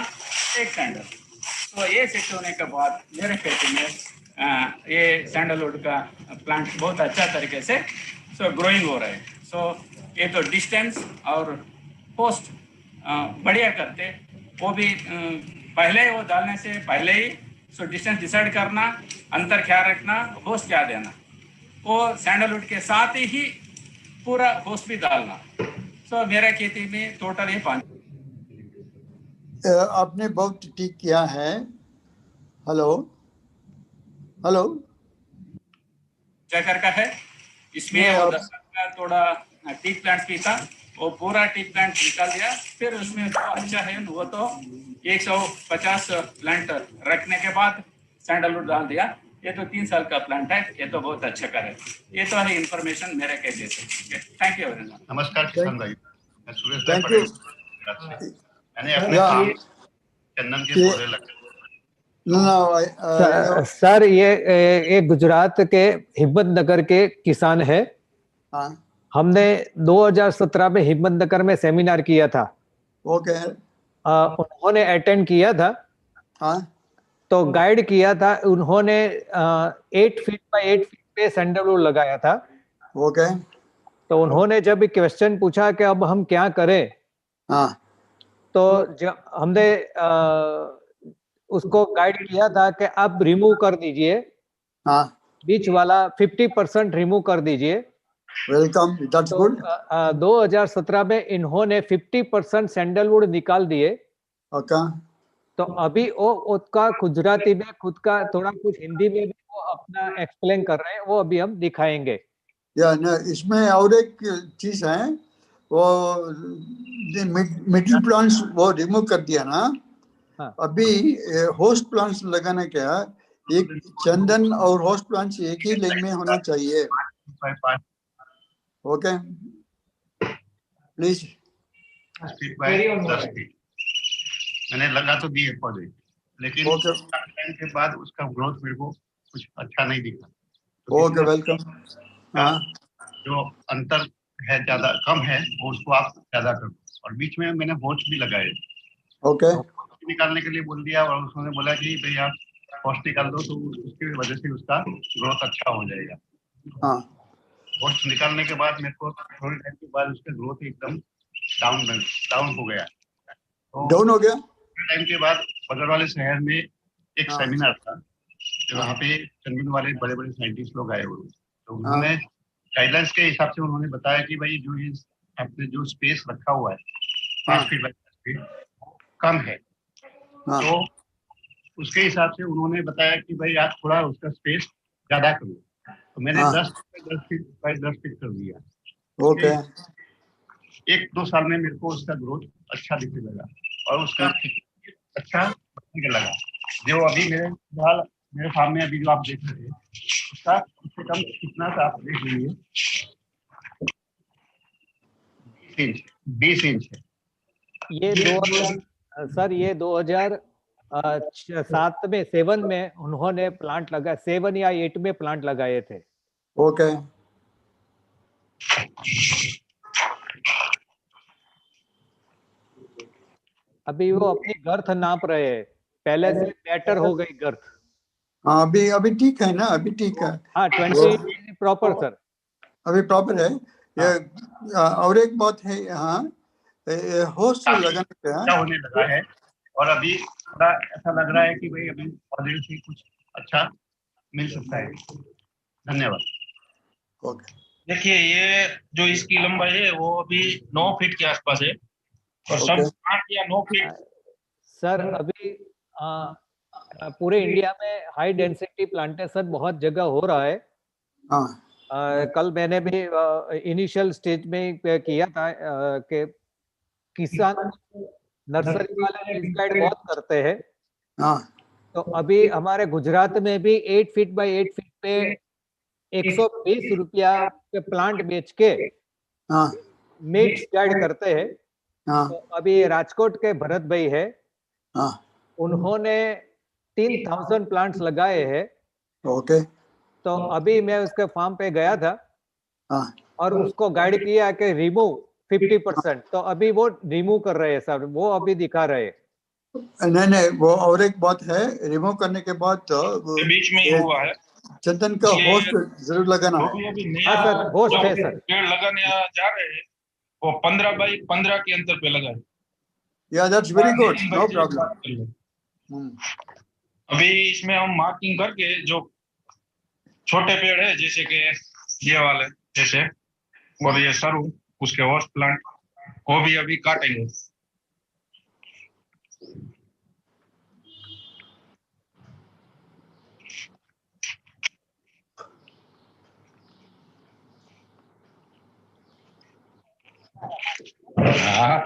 Speaker 4: एक सैंडल। तो ये सेट होने के बाद मेरे खेती में ये सैंडलवुड का प्लांट बहुत अच्छा तरीके से ग्रोइंग हो रहा है। सो ये तो डिस्टेंस और पोस्ट बढ़िया करते, वो भी पहले वो डालने से पहले ही डिस्टेंस डिसाइड करना, अंतर क्या रखना, होस्ट क्या देना, वो सैंडलवुड के साथ ही पूरा होस्ट भी डालना। सो मेरा खेती में टोटल ये 5।
Speaker 2: आपने बहुत ठीक किया है। हेलो हेलो
Speaker 4: जकर का है इसमें वो 10 का थोड़ा टी प्लांट्स भी था, वो पूरा टी प्लांट निकाल दिया। फिर उसमें तो अच्छा है वो तो 150 प्लांट रखने के बाद सैंडलवुड डाल दिया। ये तो 3 साल का प्लांट है, ये तो बहुत अच्छा करे। ये तो है इंफॉर्मेशन मेरे कैसे से। Thank you very much.
Speaker 6: नमस्कार किसान भाई, मैं सुरेश भाई पटेल। मैंने अपने चंदन के पौधे लगे।
Speaker 3: सर ये गुजरात के हिम्मतनगर के किसान है। हमने 2017 में हिम्मतनगर में सेमिनार किया था।
Speaker 2: ओके।
Speaker 3: उन्होंने अटेंड किया था। तो गाइड किया था उन्होंने। 8 फीट बाय 8 फीट पे सैंडलवुड लगाया था।
Speaker 2: ओके।
Speaker 3: तो उन्होंने जब क्वेश्चन पूछा कि अब हम क्या करें,
Speaker 2: हाँ,
Speaker 3: तो हमने उसको गाइड किया था कि अब रिमूव कर दीजिए,
Speaker 2: हाँ,
Speaker 3: बीच वाला 50% रिमूव कर दीजिए।
Speaker 2: Welcome, that's good.
Speaker 3: 2017 में इन्होंने 50% सैंडलवुड निकाल दिए।
Speaker 2: ओके,
Speaker 3: तो अभी वो उसका गुजराती में खुद का थोड़ा कुछ हिंदी में भी वो अपना एक्सप्लेन कर रहे हैं, वो अभी हम दिखाएंगे।
Speaker 2: या न, इसमें और एक चीज है, वो मिडिल प्लांट्स वो रिमूव कर दिया ना।
Speaker 3: हाँ।
Speaker 2: अभी होस्ट प्लांट्स लगाने क्या, एक चंदन और होस्ट प्लांट्स एक ही लाइन में होना चाहिए। Okay, please.
Speaker 6: मैंने लगा तो दिए पौधे, लेकिन टाइम के बाद उसका ग्रोथ मेरे को कुछ अच्छा नहीं दिखा।
Speaker 2: Okay, welcome. हाँ,
Speaker 6: जो अंतर है ज्यादा कम है वो उसको आप ज्यादा करो। और बीच में मैंने होस्ट भी लगाए।
Speaker 2: ओके,
Speaker 6: निकालने के लिए बोल दिया और उसने बोला कि भाई आप होस्ट निकाल दो तो उसकी वजह से उसका ग्रोथ अच्छा हो जाएगा।
Speaker 2: हाँ,
Speaker 6: होस्ट निकालने के बाद मेरे को थोड़ी टाइम के बाद उसका ग्रोथ एकदम डाउन हो गया। तो
Speaker 2: डाउन हो गया।
Speaker 6: टाइम के बाद बगल वाले शहर में एक सेमिनार था, तो वहाँ पे चंदन वाले बड़े बड़े साइंटिस्ट लोग आए हुए। तो उन्होंने गाइडलाइंस के हिसाब से उन्होंने बताया कि भाई जो ये आपने जो स्पेस रखा हुआ है 5 फीट बाय 5 फीट कम है। तो उसके हिसाब से उन्होंने बताया कि भाई आप थोड़ा उसका स्पेस ज्यादा करो। तो मैंने 10 फीट बाय 10 फीट कर दिया।
Speaker 2: ओके,
Speaker 6: 1-2 साल में मेरे को उसका ग्रोथ अच्छा दिखने लगा और उसका अच्छा दिखने लगा। जो अभी मेरे सामने अभी जो आप देख रहे हैं उसका कम से कम कितना सा आप देख लीजिए, 20 इंच है।
Speaker 3: ये 2007 में 7 में उन्होंने प्लांट लगा, 7 या 8 में प्लांट लगाए थे।
Speaker 2: ओके,
Speaker 3: अभी वो अपनी गर्थ नाप रहे हैं, पहले से बेटर हो गई गर्थ।
Speaker 2: हाँ, अभी ठीक है ना, अभी ठीक है।
Speaker 3: हाँ, 20 प्रॉपर सर,
Speaker 2: अभी प्रॉपर है। ये और एक बात है यहाँ, होस्ट लगाने का
Speaker 6: होने लगा है और अभी थोड़ा ऐसा लग रहा है कि भाई अभी पौधे से कुछ अच्छा मिल सकता है। धन्यवाद।
Speaker 2: ओके,
Speaker 7: देखिए ये जो इसकी लंबाई है वो अभी 9 फीट के आसपास है और सब 8 या 9 फीट।
Speaker 3: सर अभी पूरे इंडिया में हाई डेंसिटी प्लांटेशन बहुत जगह हो रहा है। कल मैंने भी इनिशियल स्टेज में किया था कि किसान नर्सरी वाले मिसगाइड बहुत करते हैं। तो अभी हमारे गुजरात में भी 8 फीट बाय 8 फीट पे 120 रुपया पे प्लांट बेच के मिक्स गाइड करते हैं। तो अभी राजकोट के भरत भाई है, उन्होंने 3000 प्लांट्स लगाए हैं।
Speaker 2: ओके,
Speaker 3: तो अभी मैं उसके फार्म पे गया था और उसको गाइड किया कि रिमूव 50%। तो अभी वो रिमूव कर रहे हैं सर, वो अभी दिखा रहे हैं।
Speaker 2: नहीं, वो और एक बात है, रिमूव करने के बाद तो
Speaker 7: बीच में ही हुआ है,
Speaker 2: चंदन का होस्ट जरूर लगाना है।
Speaker 7: अभी नया
Speaker 3: सर, होस्ट है सर।
Speaker 7: पेड़ लगाने जा रहे हैं वो 15 बाई 15 के अंतर पे लगाए।
Speaker 2: या that's very good, no problem.
Speaker 7: अभी इसमें हम मार्किंग करके जो छोटे पेड़ है जैसे कि ये वाले जैसे और ये सरू उसके होस्ट प्लांट वो भी अभी काटेंगे। हाँ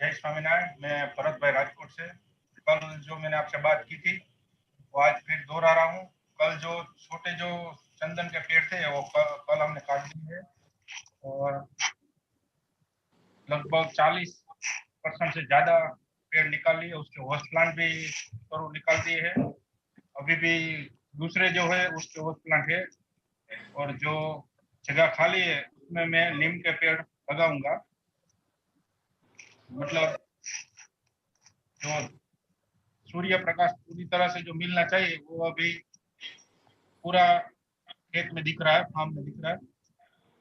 Speaker 7: जय स्वामीनारायण। मैं भरत भाई राजकोट से। कल जो मैंने आपसे बात की थी वो आज फिर दोहरा रहा हूँ। कल जो छोटे जो चंदन के पेड़ थे वो कल हमने काट दिए हैं और लगभग 40% से ज्यादा पेड़ निकाल लिए। उसके होस्ट प्लांट भी निकाल दिए हैं। अभी भी दूसरे जो है उसके होस्ट प्लांट है और जो जगह खाली है उसमें मैं नीम के पेड़ लगाऊंगा। मतलब जो सूर्य प्रकाश पूरी तरह से जो मिलना चाहिए वो अभी पूरा खेत में दिख रहा है, फार्म में दिख रहा है।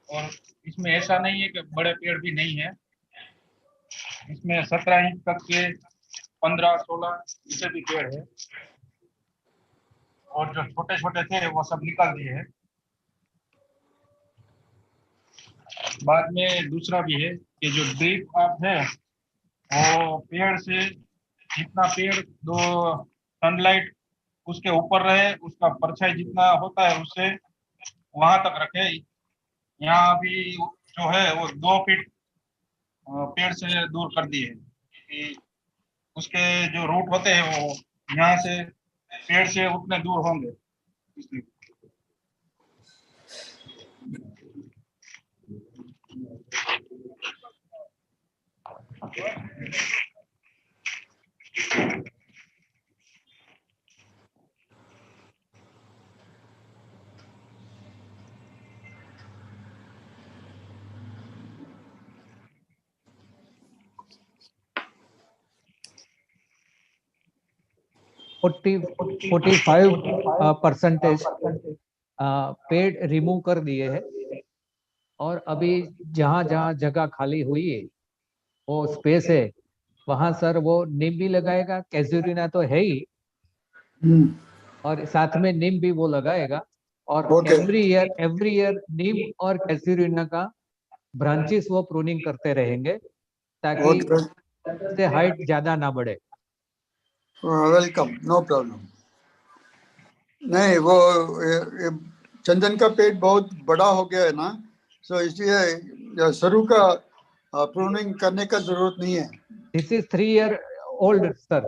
Speaker 7: और इसमें ऐसा नहीं है कि बड़े पेड़ भी नहीं है। इसमें 17 इंच तक के 15-16 ऐसे भी पेड़ है और जो छोटे छोटे थे वो सब निकाल दिए हैं। बाद में दूसरा भी है कि जो ड्रिप आप है वो पेड़ से जितना पेड़ दो सनलाइट उसके ऊपर रहे, उसका परछाई जितना होता है उससे वहां तक रखे। यहाँ अभी जो है वो 2 फीट पेड़ से दूर कर दिए कि उसके जो रूट होते हैं वो यहाँ से पेड़ से उतने दूर होंगे। इसलिए
Speaker 3: 45% पेड़ रिमूव कर दिए हैं, और अभी जहाँ जहाँ जगह खाली हुई है वो स्पेस है, वहां सर वो नीम भी लगाएगा, कैजुरीना तो है ही, और साथ में नीम भी वो लगाएगा, और एवरी ईयर नीम और कैजुरीना का ब्रांचेस वो प्रूनिंग करते रहेंगे ताकि से हाइट ज्यादा ना बढ़े।
Speaker 2: Welcome, no problem. नहीं, वो चंदन का पेड़ बहुत बड़ा हो गया है ना, सो इसलिए सरू का प्रूनिंग करने का जरूरत नहीं है।
Speaker 3: This is 3 year old, sir.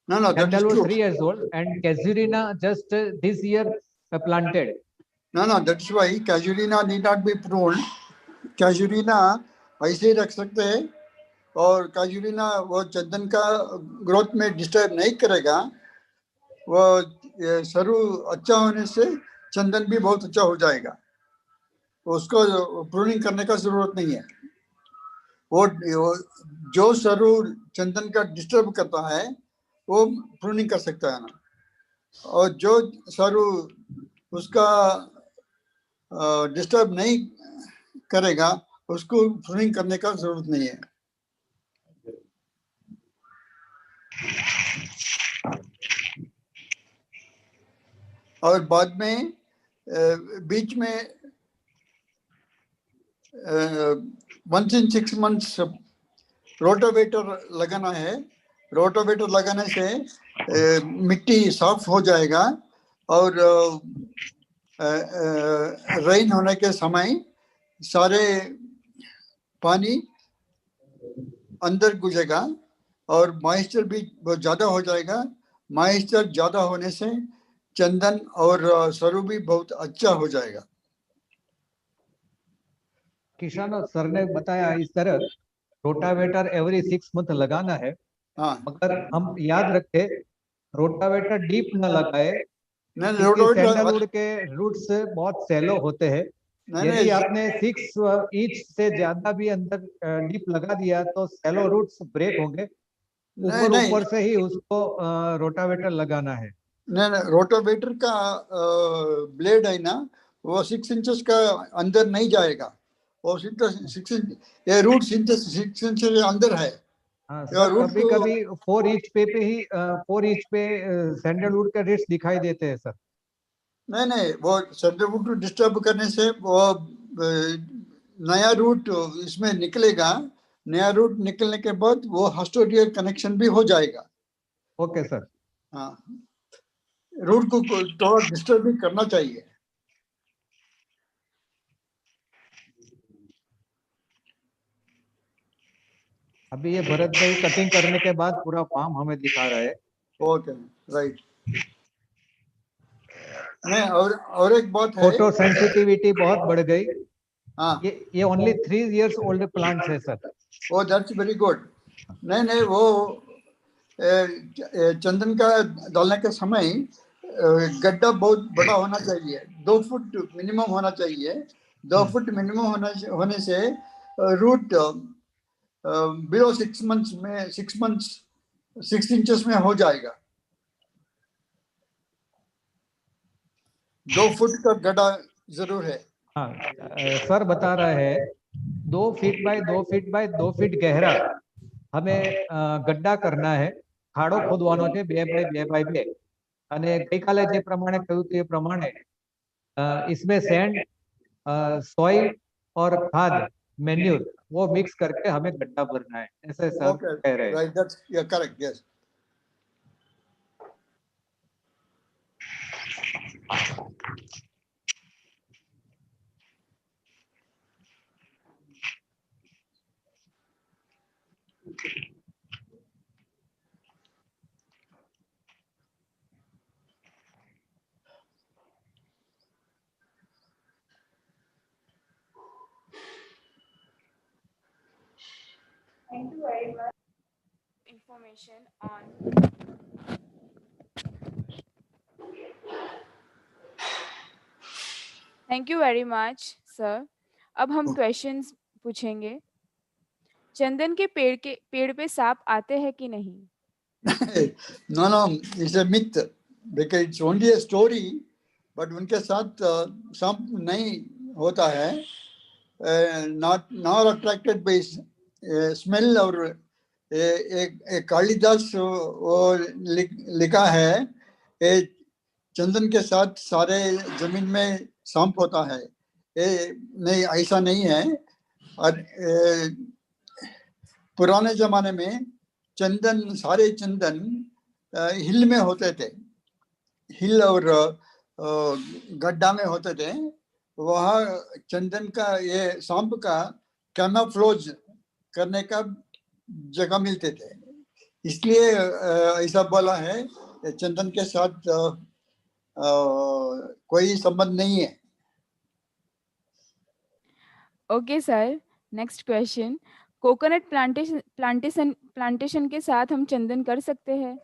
Speaker 2: No, that is
Speaker 3: Sandalwood
Speaker 2: true.
Speaker 3: 3 years old, and Casuarina just this year planted.
Speaker 2: No, that's why Casuarina need not be pruned. Casuarina ऐसे ही रख सकते हैं, और Casuarina वो चंदन का ग्रोथ में डिस्टर्ब नहीं करेगा। वो सरू अच्छा होने से चंदन भी बहुत अच्छा हो जाएगा, उसको प्रूनिंग करने का जरूरत नहीं है। वो जो सरू चंदन का डिस्टर्ब करता है वो प्रूनिंग कर सकता है ना, और जो सरू उसका डिस्टर्ब नहीं करेगा उसको प्रूनिंग करने का जरूरत नहीं है। और बाद में बीच में 1 in 6 months रोटावेटर लगाना है। रोटावेटर लगाने से मिट्टी साफ हो जाएगा, और रेन होने के समय सारे पानी अंदर घुसेगा और मॉइस्चर भी बहुत ज़्यादा हो जाएगा। मॉइस्चर ज़्यादा होने से चंदन और सरू भी बहुत अच्छा हो जाएगा।
Speaker 3: किशन सर ने बताया इस तरह रोटावेटर एवरी 6 month लगाना है।
Speaker 2: हाँ,
Speaker 3: मगर हम याद रखें रोटावेटर डीप न लगाए, क्योंकि
Speaker 2: रोटावेटर
Speaker 3: सैंडलवुड के रूट्स बहुत सैलो होते हैं। यदि आपने 6 इंच से ज्यादा भी अंदर डीप लगा दिया तो सैलो रूट्स ब्रेक होंगे। ऊपर से ही उसको रोटावेटर लगाना है।
Speaker 2: नहीं, रोटावेटर का ब्लेड है ना, वो 6 इंचेस का अंदर नहीं जाएगा, वो 6 इंच, ये रूट 6 इंच अंदर है।
Speaker 3: हाँ सर, कभी कभी 4 इंच पे ही 4 इंच पे सैंडलवुड के रेट्स दिखाई देते हैं सर।
Speaker 2: नहीं, वो सैंडलवुड को डिस्टर्ब करने से वो नया रूट इसमें निकलेगा। नया रूट निकलने के बाद वो हॉस्टोरियल कनेक्शन भी हो जाएगा।
Speaker 3: Okay sir.
Speaker 2: हाँ, रूट को थोड़ा डिस्टर्ब भी करना चाहिए।
Speaker 3: अभी ये भरत भाई कटिंग करने के बाद पूरा फार्म हमें दिखा रहा है।
Speaker 2: Okay, right. नहीं, और एक बात है,
Speaker 3: फोटो सेंसिटिविटी बहुत बढ़ गई।
Speaker 2: हाँ,
Speaker 3: ये ओनली 3 years ओल्ड प्लांट्स है sir.
Speaker 2: O that's very good. नहीं, वो चंदन का डालने के समय गड्ढा बहुत बड़ा होना चाहिए, 2 फुट मिनिमम होना चाहिए। 2 फुट मिनिमम होने से रूट बिलो 6 months में 6 इंचेस में हो जाएगा। 2 फुट का गड्ढा जरूर है।
Speaker 3: हाँ सर बता रहे हैं 2 feet by 2 feet by 2 feet गहरा हमें गड्ढा करना है, ખાડો ખોદવાનો છે 2 બાય 2 બાય 2। અને ગઈકાલે જે પ્રમાણે કહ્યું તે પ્રમાણે इसमें सैंड, सॉइल और खाद मैन्यूर वो मिक्स करके हमें गड्ढा भरना है, ऐसे सर कह रहे हैं।
Speaker 2: Right, that's correct, yes.
Speaker 5: Thank you very much.
Speaker 1: Information on thank you very much sir. अब हम क्वेश्चंस पूछेंगे। चंदन के पेड़ पे सांप आते हैं कि नहीं?
Speaker 2: No, it's a myth because it's only a story, but उनके साथ सांप नहीं होता है, not attracted by smell. और एक कालिदास वो लिखा है चंदन के साथ सारे जमीन में सांप होता है, नहीं ऐसा नहीं है। और पुराने जमाने में चंदन, सारे चंदन हिल में होते थे, हिल और गड्ढा में होते थे। वहाँ चंदन का, ये सांप का कैमोफ्लेज करने का जगह मिलते थे, इसलिए ऐसा बोला है चंदन के साथ कोई संबंध नहीं है।
Speaker 1: Okay sir, next question, coconut plantation के साथ हम चंदन कर सकते हैं?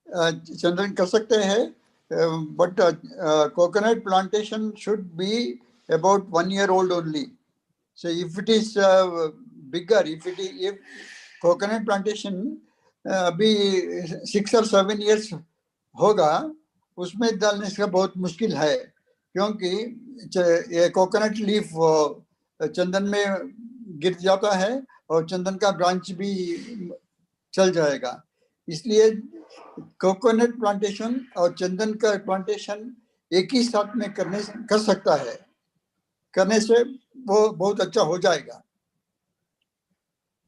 Speaker 2: चंदन कर सकते हैं, but coconut plantation should be about 1 year old only. So if it is bigger, if coconut plantation अभी 6 or 7 years होगा, उसमें डालने का बहुत मुश्किल है, क्योंकि ये कोकोनट लीफ चंदन में गिर जाता है और चंदन का ब्रांच भी चल जाएगा। इसलिए कोकोनट प्लांटेशन और चंदन का प्लांटेशन एक ही साथ में कर सकता है, करने से वो बहुत अच्छा हो जाएगा।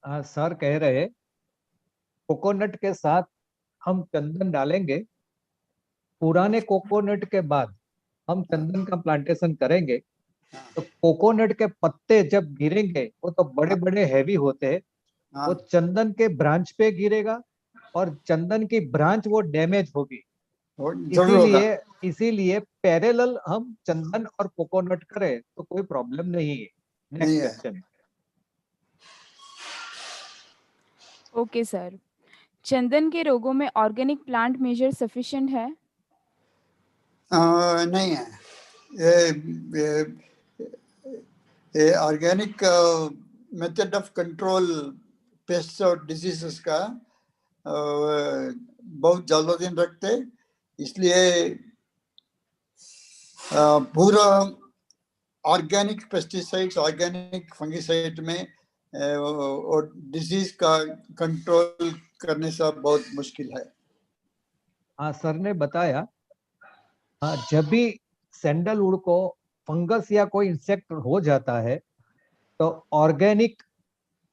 Speaker 3: सर कह रहे कोकोनट के साथ हम चंदन डालेंगे, पुराने कोकोनट के बाद हम चंदन का प्लांटेशन करेंगे, तो कोकोनट के पत्ते जब गिरेंगे वो तो बड़े बड़े हैवी होते हैं, वो चंदन के ब्रांच पे गिरेगा और चंदन की ब्रांच वो डैमेज होगी। इसीलिए पैरेलल हम चंदन और कोकोनट करें तो कोई प्रॉब्लम नहीं है। Next question.
Speaker 1: ओके सर, चंदन के रोगों में ऑर्गेनिक प्लांट मेजर सफिशिएंट है?
Speaker 2: नहीं है, ये organic method of control paste और डिजीजेस का बहुत ज्यादा दिन रखते, इसलिए पूरा ऑर्गेनिक पेस्टिसाइड्स, ऑर्गेनिक फंगिसाइड में और डिजीज का कंट्रोल करने से बहुत मुश्किल है।
Speaker 3: हाँ, सर ने बताया, हाँ, जब भी सैंडलवुड को फंगस या कोई इंसेक्ट हो जाता है तो ऑर्गेनिक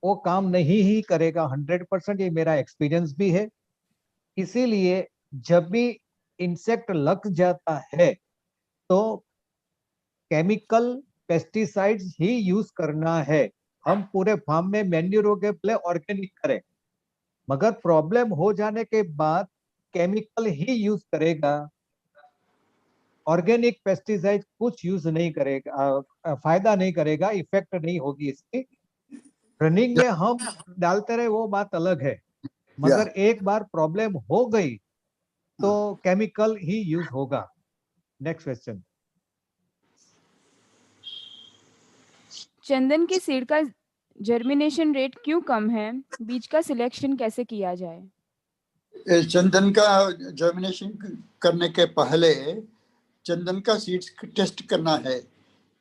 Speaker 3: वो काम नहीं ही करेगा 100%, ये मेरा एक्सपीरियंस भी है। इसीलिए जब भी इंसेक्ट लग जाता है तो केमिकल पेस्टिसाइड्स ही यूज करना है। हम पूरे फार्म में मैन्यूर के प्ले ऑर्गेनिक करें, मगर प्रॉब्लम हो जाने के बाद केमिकल ही यूज करेगा, ऑर्गेनिक पेस्टिसाइड कुछ यूज नहीं करेगा, फायदा नहीं करेगा, इफेक्ट नहीं होगी इसकी। रनिंग में हम डालते रहे वो बात अलग है, मगर एक बार प्रॉब्लम हो गई तो केमिकल ही यूज होगा। Next question.
Speaker 1: चंदन के सीड का जर्मिनेशन रेट क्यों कम है? बीज का सिलेक्शन कैसे किया जाए?
Speaker 2: चंदन का जर्मिनेशन करने के पहले चंदन का सीड्स टेस्ट करना है।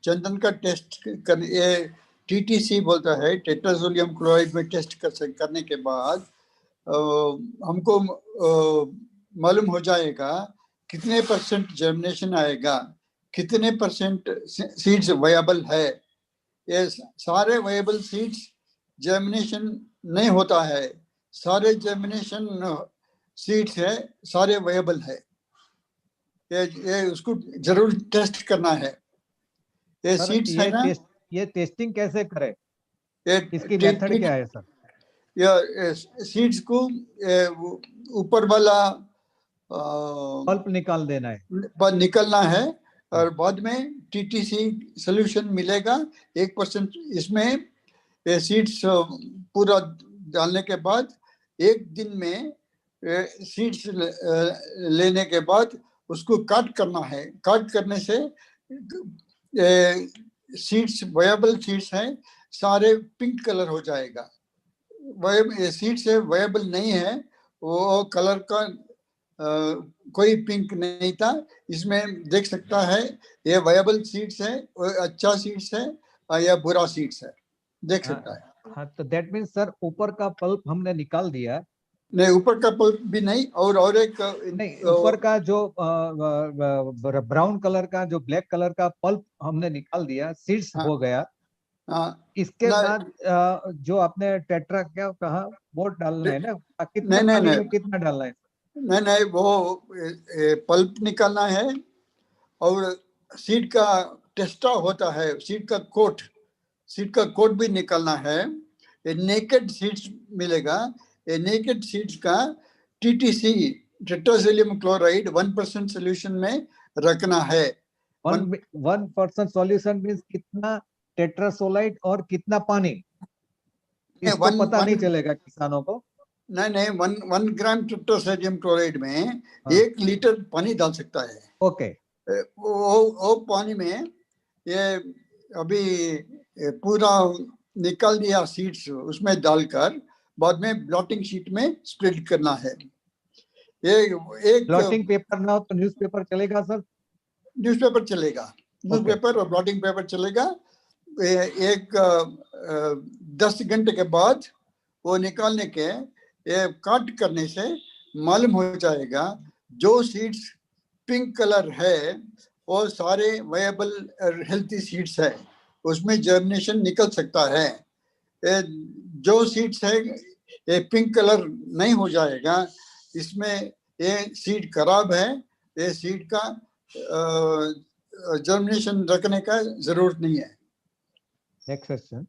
Speaker 2: चंदन का टेस्ट करने, ये TTC बोलता है, टेट्रासोडियम क्लोराइड में टेस्ट करने के बाद हमको मालूम हो जाएगा कितने % जर्मिनेशन आएगा, कितने % सीड्स वायबल है। ये सारे वायबल सीड्स जर्मिनेशन नहीं होता है, सारे जर्मिनेशन सीड्स है सारे वायबल है, ये उसको जरूर टेस्ट करना है। ये सीड्स है ना,
Speaker 3: ये टेस्टिंग कैसे करें, इसकी मेथड क्या है सर?
Speaker 2: ये सीड्स को ऊपर वाला
Speaker 3: पल्प निकाल देना है,
Speaker 2: निकलना है, और बाद में TTC सोल्यूशन मिलेगा 1%। इसमें सीड्स पूरा डालने के बाद 1 दिन में सीड्स लेने के बाद उसको काट करना है। काट करने से सीड्स वायबल सीड्स हैं सारे पिंक कलर हो जाएगा। सीड्स है वायबल नहीं है वो कलर का कोई पिंक नहीं था। इसमें देख सकता है ये वायबल सीड्स है, अच्छा सीड्स है या बुरा सीड्स है, देख सकता है।
Speaker 3: हाँ, तो दैट मीन्स सर ऊपर का पल्प हमने निकाल दिया।
Speaker 2: नहीं, ऊपर का पल्प भी नहीं, और एक
Speaker 3: नहीं, ऊपर का जो ब्राउन कलर का, जो ब्लैक कलर का पल्प हमने निकाल दिया, सीड्स हो गया। इसके बाद जो आपने टेट्रा क्या कहा वो डालना है ना, कितना पानी में कितना डालना है?
Speaker 2: नहीं, वो पल्प निकालना है और सीड का टेस्टा होता है, सीड का कोट भी निकालना है। नेकेड सीड्स मिलेगा, नेकेड सीड्स का TTC टेट्रासोडियम क्लोराइड 1% सोल्यूशन में रखना है।
Speaker 3: 1% सॉल्यूशन मींस कितना टेट्रासोलाइट और कितना पानी, इसको पता नहीं चलेगा किसानों को।
Speaker 2: नहीं, 1 ग्राम टेट्रासोडियम क्लोराइड में 1 लीटर पानी डाल सकता है।
Speaker 3: ओके,
Speaker 2: वो पानी में ये अभी पूरा निकाल दिया सीड्स, उसमें डालकर बाद में ब्लॉटिंग शीट में स्प्रेड करना है। ये एक
Speaker 3: ब्लॉटिंग पेपर ना हो तो न्यूज़पेपर चलेगा सर?
Speaker 2: न्यूज़पेपर चलेगा, न्यूज़पेपर और ब्लॉटिंग पेपर चलेगा। एक 10 घंटे के बाद वो निकालने के काट करने से मालूम हो जाएगा जो सीड्स पिंक कलर है वो सारे वायबल हेल्थी सीड्स है, उसमें जर्मिनेशन निकल सकता है। जो सीड्स है ये पिंक कलर नहीं हो जाएगा, इसमें ये सीड खराब है, ये सीड का जर्मिनेशन रखने का जरूरत नहीं है।
Speaker 3: Next question.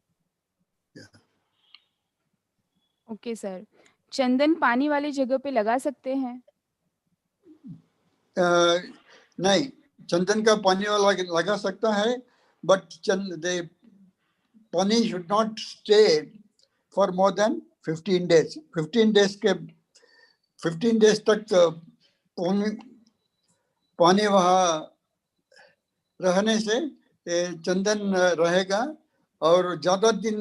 Speaker 1: ओके सर, चंदन पानी वाली जगह पे लगा सकते हैं?
Speaker 2: नहीं, चंदन का पानी वाला लगा सकता है, बट पानी should not stay for more than 15 days. 15 days तक पानी वहाँ रहने से चंदन रहेगा, और ज्यादा दिन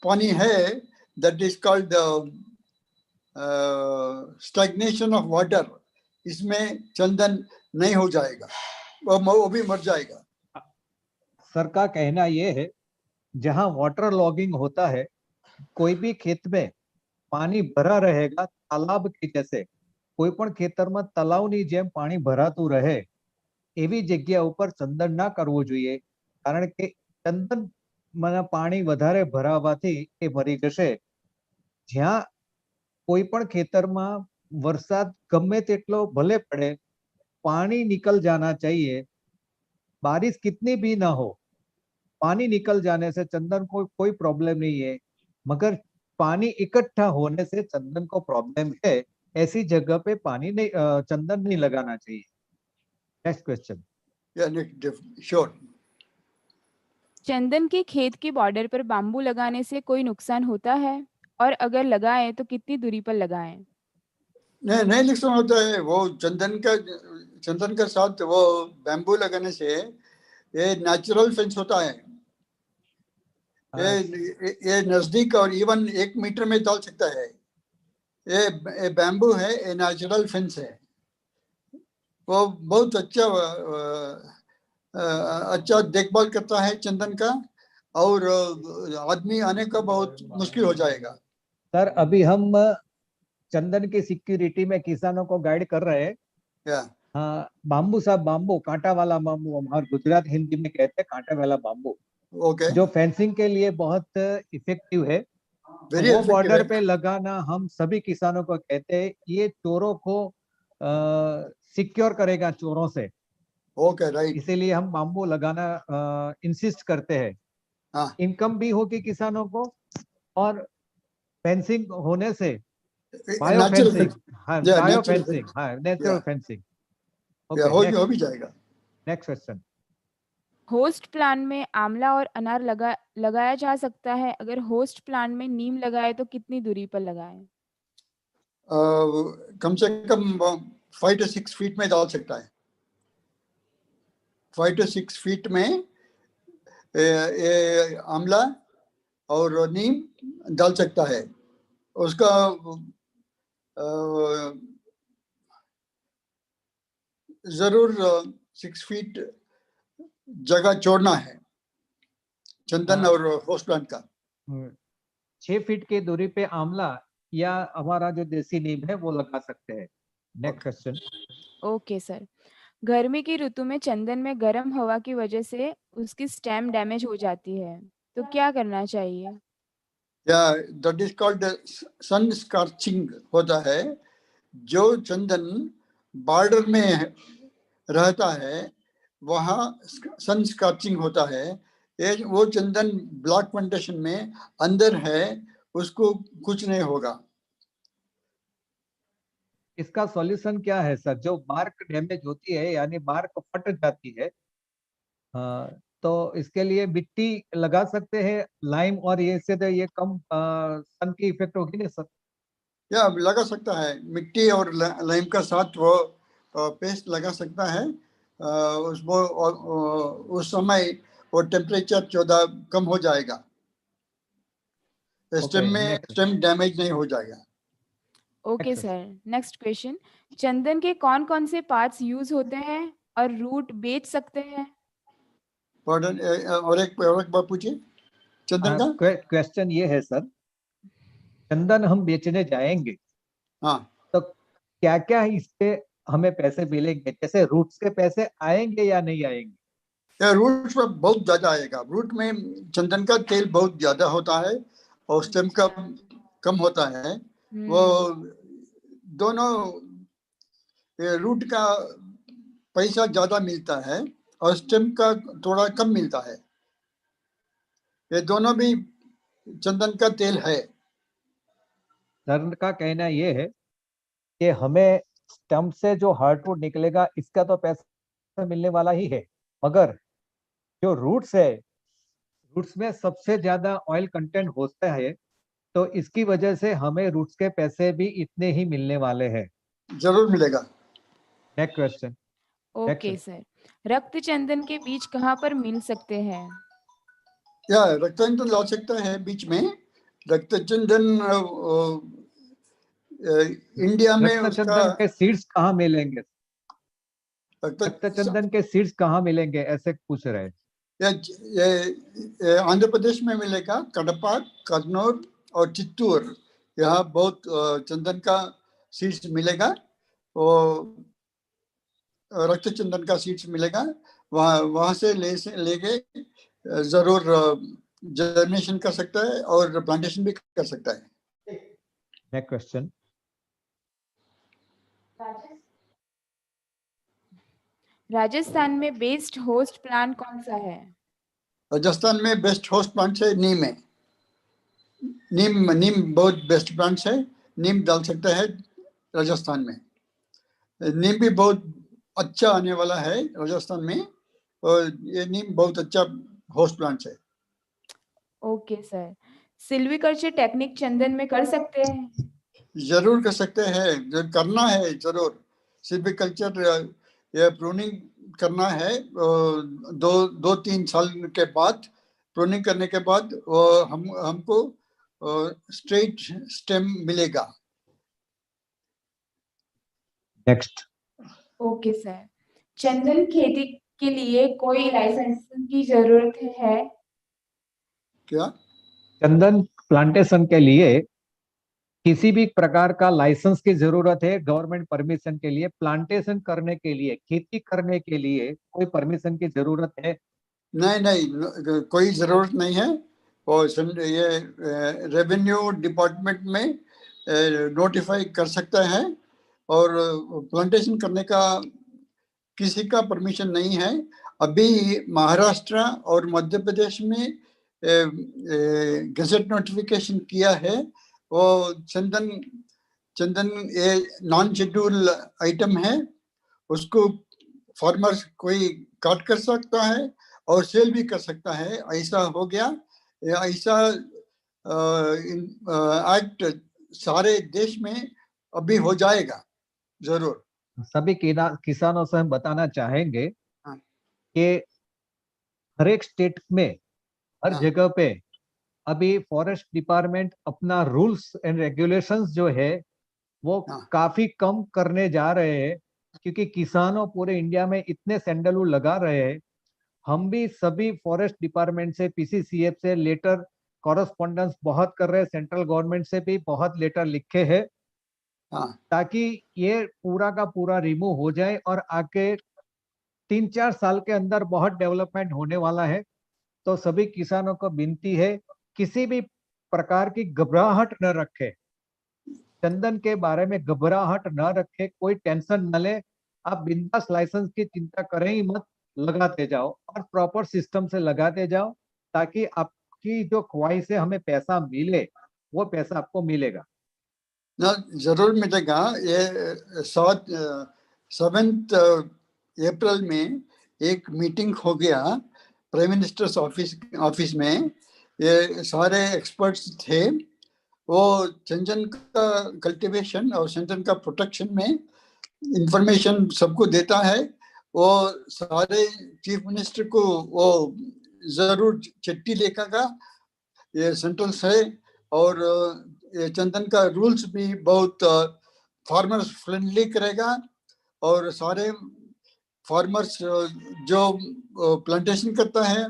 Speaker 2: पानी है that is called stagnation of water, इसमें चंदन नहीं हो जाएगा, वो भी मर जाएगा।
Speaker 3: सर का कहना ये है जहां वाटर लॉगिंग होता है, कोई भी खेत में पानी भरा रहेगा तालाब के जैसे, कोई पण खेतर में तलावनी जेम पानी भरातुं रहे एवी जग्या ઉપર ચંદન ના કરવું જોઈએ, કારણ કે ચંદન માં પાણી વધારે ભરાવાથી એ મરી જશે। જ્યાં કોઈ પણ ખેતરમાં વરસાદ ગમે તેટલો ભલે પડે, पानी निकल जाना चाहिए। बारिश कितनी भी ना हो, पानी निकल जाने से चंदन को कोई प्रॉब्लम नहीं है, मगर पानी इकट्ठा होने से चंदन को प्रॉब्लम है। ऐसी जगह पे पानी नहीं, चंदन नहीं लगाना चाहिए। Next question.
Speaker 2: श्योर।
Speaker 1: चंदन के खेत के बॉर्डर पर बाम्बू लगाने से कोई नुकसान होता है, और अगर लगाएं तो कितनी दूरी पर लगाएं?
Speaker 2: नहीं नुकसान होता है। वो चंदन का साथ वो बैम्बू लगाने से ये नेचुरल फेंस होता है। ये नजदीक और इवन 1 मीटर में डाल सकता है। ये बैम्बू है, ये नेचुरल फेंस है। वो बहुत अच्छा देखभाल करता है चंदन का, और आदमी आने का बहुत मुश्किल हो जाएगा।
Speaker 3: सर अभी हम चंदन की सिक्योरिटी में किसानों को गाइड कर रहे हैं। हाँ, बाम्बू साहब, बाम्बू कांटा वाला बाम्बू, हमारे गुजरात हिंदी में कहते हैं कांटे वाला बाम्बू, जो फेंसिंग के लिए बहुत इफेक्टिव है। वो बॉर्डर पे लगाना हम सभी किसानों को कहते हैं, ये चोरों को सिक्योर करेगा चोरों से।
Speaker 2: Okay, right.
Speaker 3: इसीलिए हम बाम्बू लगाना इंसिस्ट करते हैं। इनकम भी होगी किसानों को, और फेंसिंग होने से बायो फेंसिंग, हाँ बायो फेंसिंग, हाँ नेचुरल फेंसिंग
Speaker 2: हो भी जाएगा।
Speaker 3: Next question.
Speaker 1: होस्ट प्लान में आंवला और अनार लगाया जा सकता है, अगर होस्ट प्लान में नीम लगाए तो कितनी दूरी पर लगाएं?
Speaker 2: कम से कम 5 to 6 फीट में डाल सकता है। 5 to 6 फीट में आंवला और नीम डाल सकता है। उसका जरूर 6 फीट जगह छोड़ना है चंदन और होस्ट प्लांट का।
Speaker 3: 6 फीट की दूरी पे आंवला या हमारा जो देसी नीम है वो लगा सकते हैं। Next question.
Speaker 1: ओके सर, गर्मी की ऋतु में चंदन में गर्म हवा की वजह से उसकी स्टेम डैमेज हो जाती है, तो क्या करना चाहिए?
Speaker 2: या that is called sun scorching होता है। जो चंदन बॉर्डर में रहता है वहाँ सन स्कॉर्चिंग होता है। ये वो चंदन ब्लॉक प्लांटेशन में अंदर है, उसको कुछ नहीं होगा।
Speaker 3: इसका सॉल्यूशन क्या है सर? जो बार्क डैमेज होती है यानी बार्क फट जाती है, तो इसके लिए मिट्टी लगा सकते हैं लाइम, और ये से तो ये कम सन की इफेक्ट होगी ना सर?
Speaker 2: या लगा सकता है मिट्टी और लाइम का साथ वो पेस्ट लगा सकता है। उसको उस समय वो टेम्परेचर 14 कम हो जाएगा, स्टेम डैमेज नहीं हो जाएगा।
Speaker 1: Okay sir, next question. चंदन के कौन कौन से पार्ट्स यूज होते हैं और रूट बेच सकते हैं?
Speaker 2: पॉर्डन, और एक बार पूछिए चंदन का।
Speaker 3: क्वेश्चन ये है सर, चंदन हम बेचने जाएंगे,
Speaker 2: हाँ,
Speaker 3: तो क्या क्या इससे हमें पैसे मिलेंगे? जैसे रूट्स के पैसे आएंगे या नहीं आएंगे?
Speaker 2: रूट पर बहुत ज्यादा आएगा। रूट में चंदन का तेल बहुत ज्यादा होता है और स्टेम का कम होता है। वो दोनों रूट का पैसा ज्यादा मिलता है और स्टेम का थोड़ा कम मिलता है। ये दोनों भी चंदन का तेल है।
Speaker 3: सर का कहना ये है कि हमें स्टम्प से जो हार्डवुड निकलेगा इसका तो पैसा मिलने वाला ही है, मगर जो रूट्स है, रूट्स में सबसे ज्यादा ऑयल कंटेंट होता है, तो इसकी वजह से हमें रूट्स के पैसे भी इतने ही मिलने वाले हैं।
Speaker 2: जरूर मिलेगा।
Speaker 3: Next question.
Speaker 1: ओके सर, रक्त चंदन के बीज कहाँ पर मिल सकते हैं?
Speaker 2: या रक्त चंदन ला सकता है बीच में। रक्त चंदन इंडिया में
Speaker 3: रक्त
Speaker 2: उसका
Speaker 3: चंदन के सीड्स कहाँ मिलेंगे?
Speaker 2: रक्त
Speaker 3: रक्त चंदन के सीड्स कहाँ मिलेंगे ऐसे पूछ रहे हैं।
Speaker 2: ये आंध्र प्रदेश में मिलेगा, कडपा, कन्नौर और चित्तूर। यहाँ बहुत चंदन का सीड्स मिलेगा और रक्त चंदन का सीड्स मिलेगा। वहाँ से लेके जरूर जर्मिनेशन कर सकता है और प्लांटेशन भी कर सकता है।
Speaker 3: Next question.
Speaker 1: राजस्थान में बेस्ट होस्ट प्लांट कौन सा है?
Speaker 2: राजस्थान में बेस्ट होस्ट प्लांट है नीम है। नीम बहुत बेस्ट प्लांट है। नीम डाल सकता है राजस्थान में। नीम भी बहुत अच्छा आने वाला है राजस्थान में और ये नीम बहुत अच्छा होस्ट प्लांट है। ओके
Speaker 1: सर, सिल्वीकल्चर टेक्निक चंदन में कर सकते हैं?
Speaker 2: जरूर कर सकते हैं, जो करना है जरूर। सिल्वीकल्चर ये प्रूनिंग करना है, 2-3 साल के बाद प्रूनिंग करने के बाद वो हमको स्ट्रेट स्टेम मिलेगा।
Speaker 3: नेक्स्ट।
Speaker 1: ओके सर, चंदन खेती के लिए कोई लाइसेंस की जरूरत है?
Speaker 2: क्या?
Speaker 3: चंदन प्लांटेशन के लिए किसी भी प्रकार का लाइसेंस की जरूरत है? गवर्नमेंट परमिशन के लिए प्लांटेशन करने के लिए, खेती करने के लिए कोई परमिशन की जरूरत है?
Speaker 2: नहीं, कोई जरूरत नहीं है। और ये रेवेन्यू डिपार्टमेंट में नोटिफाई कर सकता है और प्लांटेशन करने का किसी का परमिशन नहीं है। अभी महाराष्ट्र और मध्य प्रदेश में गजट नोटिफिकेशन किया है। वो चंदन ये नॉन शेड्यूल आइटम है, उसको फार्मर्स कोई काट कर सकता है और सेल भी कर सकता है। ऐसा हो गया। ऐसा एक्ट सारे देश में अभी हो जाएगा जरूर।
Speaker 3: सभी किसानों से हम बताना चाहेंगे
Speaker 2: हाँ।
Speaker 3: कि हर एक स्टेट में, हर
Speaker 2: हाँ।
Speaker 3: जगह पे अभी फॉरेस्ट डिपार्टमेंट अपना रूल्स एंड रेगुलेशंस जो है वो काफी कम करने जा रहे हैं, क्योंकि किसानों पूरे इंडिया में इतने सैंडलवुड लगा रहे हैं। हम भी सभी फॉरेस्ट डिपार्टमेंट से, पीसीसीएफ से लेटर कॉरेस्पॉन्डेंस बहुत कर रहे हैं, सेंट्रल गवर्नमेंट से भी बहुत लेटर लिखे हैं, ताकि ये पूरा का पूरा रिमूव हो जाए और आके 3-4 साल के अंदर बहुत डेवलपमेंट होने वाला है। तो सभी किसानों को विनती है, किसी भी प्रकार की घबराहट न रखे, चंदन के बारे में घबराहट न रखे, कोई टेंशन न ले। आप बिंदास लाइसेंस की चिंता करें ही मत, लगाते जाओ और प्रॉपर सिस्टम से लगाते जाओ, ताकि आपकी जो ख्वाहिश है हमें पैसा मिले, वो पैसा आपको मिलेगा
Speaker 2: ना, जरूर मिलेगा। ये 7 अप्रैल में एक मीटिंग हो गया प्राइम मिनिस्टर्स ऑफिस में। ये सारे एक्सपर्ट्स थे। वो चंदन का कल्टीवेशन और चंदन का प्रोटेक्शन में इंफॉर्मेशन सबको देता है। वो सारे चीफ मिनिस्टर को वो जरूर चिट्ठी लिखेगा ये सेंट्रल से। और ये चंदन का रूल्स भी बहुत फार्मर्स फ्रेंडली करेगा, और सारे फार्मर्स जो प्लांटेशन करता है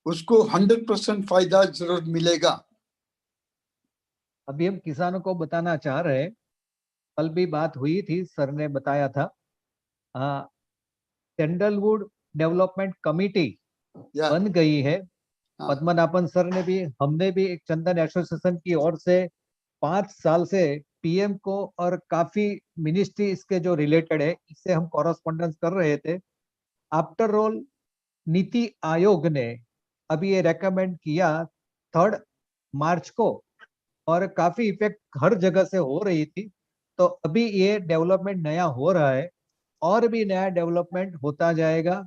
Speaker 2: उसको 100% फायदा जरूर मिलेगा।
Speaker 3: अभी हम किसानों को बताना चाह रहे हैं, कल भी बात हुई थी, सर ने बताया था, सैंडलवुड डेवलपमेंट कमेटी बन गई है। पद्मनाभन सर ने भी, हमने भी एक चंदन एसोसिएशन की ओर से 5 साल से पीएम को और काफी मिनिस्ट्री इसके जो रिलेटेड है, इससे हम कॉरेस्पॉन्डेंस कर रहे थे। आफ्टर ऑल नीति आयोग ने अभी ये रेकमेंड किया 3 मार्च को, और काफी इफेक्ट हर जगह से हो रही थी। तो अभी ये डेवलपमेंट नया हो रहा है, और भी नया डेवलपमेंट होता जाएगा।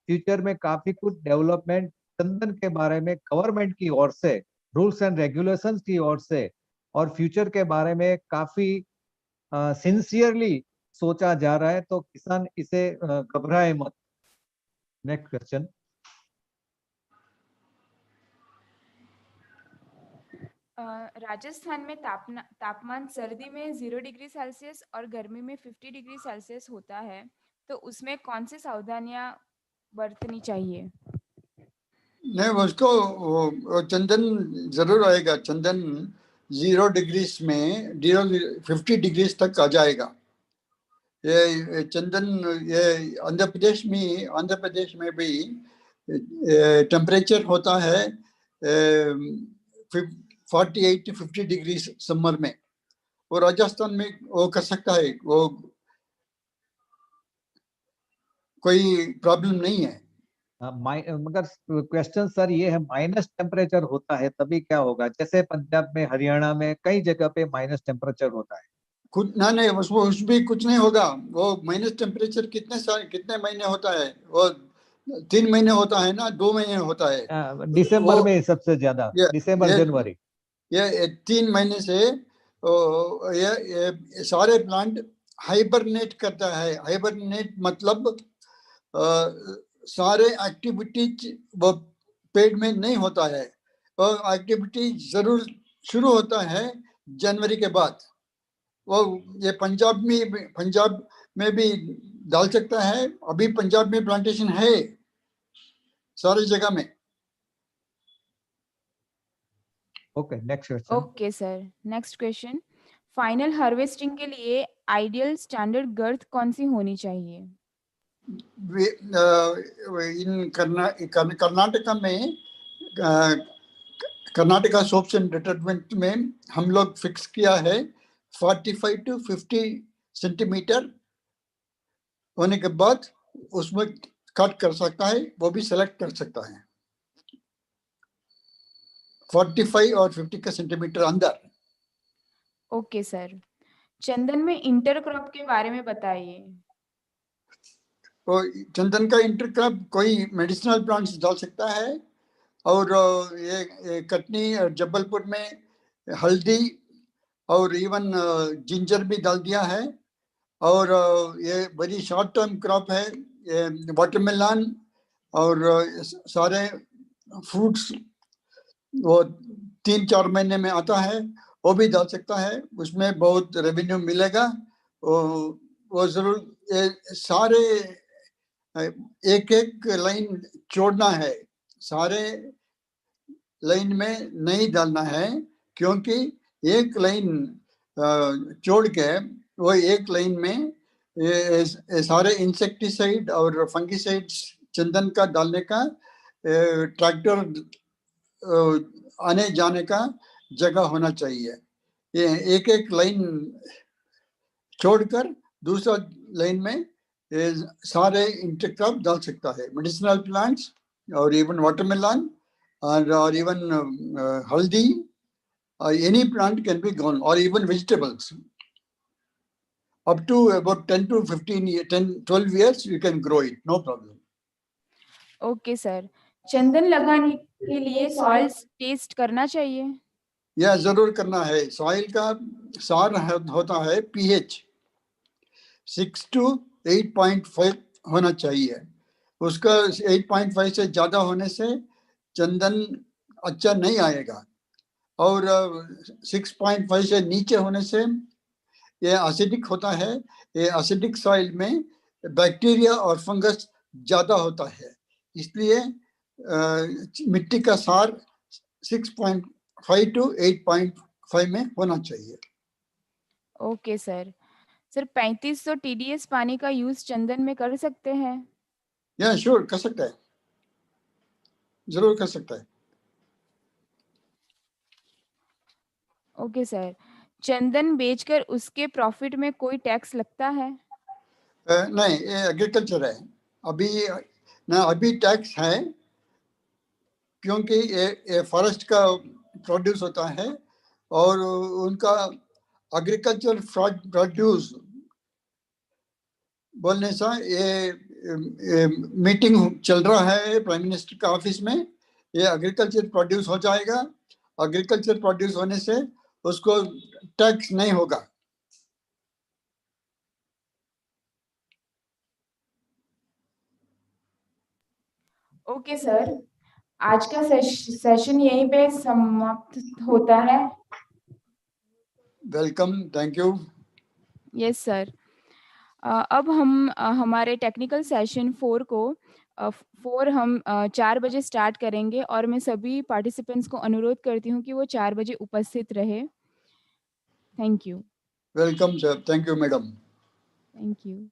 Speaker 3: फ्यूचर में काफी कुछ डेवलपमेंट चंदन के बारे में गवर्नमेंट की ओर से, रूल्स एंड रेगुलेशंस की ओर से, और फ्यूचर के बारे में काफी सिंसियरली सोचा जा रहा है। तो किसान इसे घबराए मत। Next question.
Speaker 1: राजस्थान में तापमान सर्दी में 0 डिग्री सेल्सियस और गर्मी में 50 डिग्री सेल्सियस होता है, तो उसमें कौन सी सावधानियां बरतनी चाहिए?
Speaker 2: नहीं, उसको चंदन जरूर आएगा। चंदन 0 डिग्रीज में 50 डिग्रीज तक आ जाएगा। ये चंदन, ये आंध्र प्रदेश में भी टेम्परेचर होता है 48 to 50 डिग्री समर में। वो राजस्थान में वो कर सकता है, वो कोई प्रॉब्लम नहीं है।
Speaker 3: मगर क्वेश्चन सर ये है, माइनस टेम्परेचर होता है तभी क्या होगा? जैसे पंजाब में, हरियाणा में कई जगह पे माइनस टेम्परेचर होता है।
Speaker 2: कुछ ना, नहीं, उस भी कुछ नहीं होगा। वो माइनस टेम्परेचर कितने महीने होता है? वो 3 महीने होता है ना, 2 महीने होता है।
Speaker 3: दिसंबर में सबसे ज्यादा, दिसंबर जनवरी,
Speaker 2: ये 3 महीने से ये सारे प्लांट हाइबरनेट करता है। हाइबरनेट मतलब सारे एक्टिविटीज वो पेड़ में नहीं होता है। और एक्टिविटी जरूर शुरू होता है जनवरी के बाद। वो ये पंजाब में भी डाल सकता है। अभी पंजाब में प्लांटेशन है सारी जगह में।
Speaker 3: Okay, next question.
Speaker 1: Okay sir, next question. Final harvesting के लिए आइडियल स्टैंडर्ड गर्थ कौन सी होनी चाहिए?
Speaker 2: इन कर्नाटका में, कर्नाटका सोप्स एंड डिटर्जेंट में हम लोग फिक्स किया है 45 to 50 सेंटीमीटर होने के बाद उसमें कट कर सकता है, वो भी सेलेक्ट कर सकता है 45 और 50 का सेंटीमीटर अंदर।
Speaker 1: ओके सर, चंदन में इंटरक्रॉप के बारे में बताइए।
Speaker 2: तो चंदन का इंटरक्रॉप कोई मेडिसिनल प्लांट्स डाल सकता है, और ये कटनी और जबलपुर में हल्दी और इवन जिंजर भी डाल दिया है। और ये बड़ी शॉर्ट टर्म क्रॉप है, ये वाटरमेलन और सारे फ्रूट्स वो 3-4 महीने में आता है। वो भी डाल सकता है, उसमें बहुत रेवेन्यू मिलेगा। वो जरूर सारे एक एक लाइन छोड़ना है, सारे लाइन में नहीं डालना है, क्योंकि एक लाइन छोड़ के वो एक लाइन में ये सारे इंसेक्टिसाइड और फंगिसाइड्स चंदन का डालने का ट्रैक्टर आने जाने का जगह होना चाहिए। ये एक एक लाइन छोड़कर दूसरा लाइन में सारे इंटरक्रॉप डाल सकता है, मेडिसिनल प्लांट्स और इवन वाटरमेलन और even haldi, any plant can be grown, or even vegetables. Up to about 10 to 12 years you can grow it, no problem.
Speaker 1: Okay sir, चंदन लगाने के लिए सॉइल टेस्ट करना चाहिए?
Speaker 2: या जरूर करना है। सॉइल का सार होता है pH 6 to 8.5 होना चाहिए। उसका 8.5 से ज्यादा होने से चंदन अच्छा नहीं आएगा, और 6.5 से नीचे होने से ये एसिडिक होता है। ये एसिडिक सॉइल में बैक्टीरिया और फंगस ज्यादा होता है, इसलिए मिट्टी का सार 6.5 to 8.5 में होना चाहिए।
Speaker 1: Okay sir. सर 3500 TDS पानी का यूज चंदन में कर सकते हैं?
Speaker 2: या श्योर कर सकता है, जरूर कर सकता है।
Speaker 1: ओके सर, चंदन बेचकर उसके प्रॉफिट में कोई टैक्स लगता है?
Speaker 2: नहीं, ये एग्रीकल्चर है। अभी टैक्स है, क्योंकि ये फॉरेस्ट का प्रोड्यूस होता है, और उनका एग्रीकल्चर प्रोड्यूस बोलने से ये मीटिंग चल रहा है प्राइम मिनिस्टर का ऑफिस में। ये एग्रीकल्चर प्रोड्यूस हो जाएगा, एग्रीकल्चर प्रोड्यूस होने से उसको टैक्स नहीं होगा।
Speaker 1: ओके सर, आज का सेशन यहीं पे समाप्त होता है।
Speaker 2: Welcome, thank you.
Speaker 1: Yes sir. अब हम हमारे टेक्निकल सेशन 4 को 4 बजे स्टार्ट करेंगे, और मैं सभी पार्टिसिपेंट्स को अनुरोध करती हूँ कि वो 4 बजे उपस्थित रहे। Thank you.
Speaker 2: Welcome sir, thank you madam.
Speaker 1: Thank you.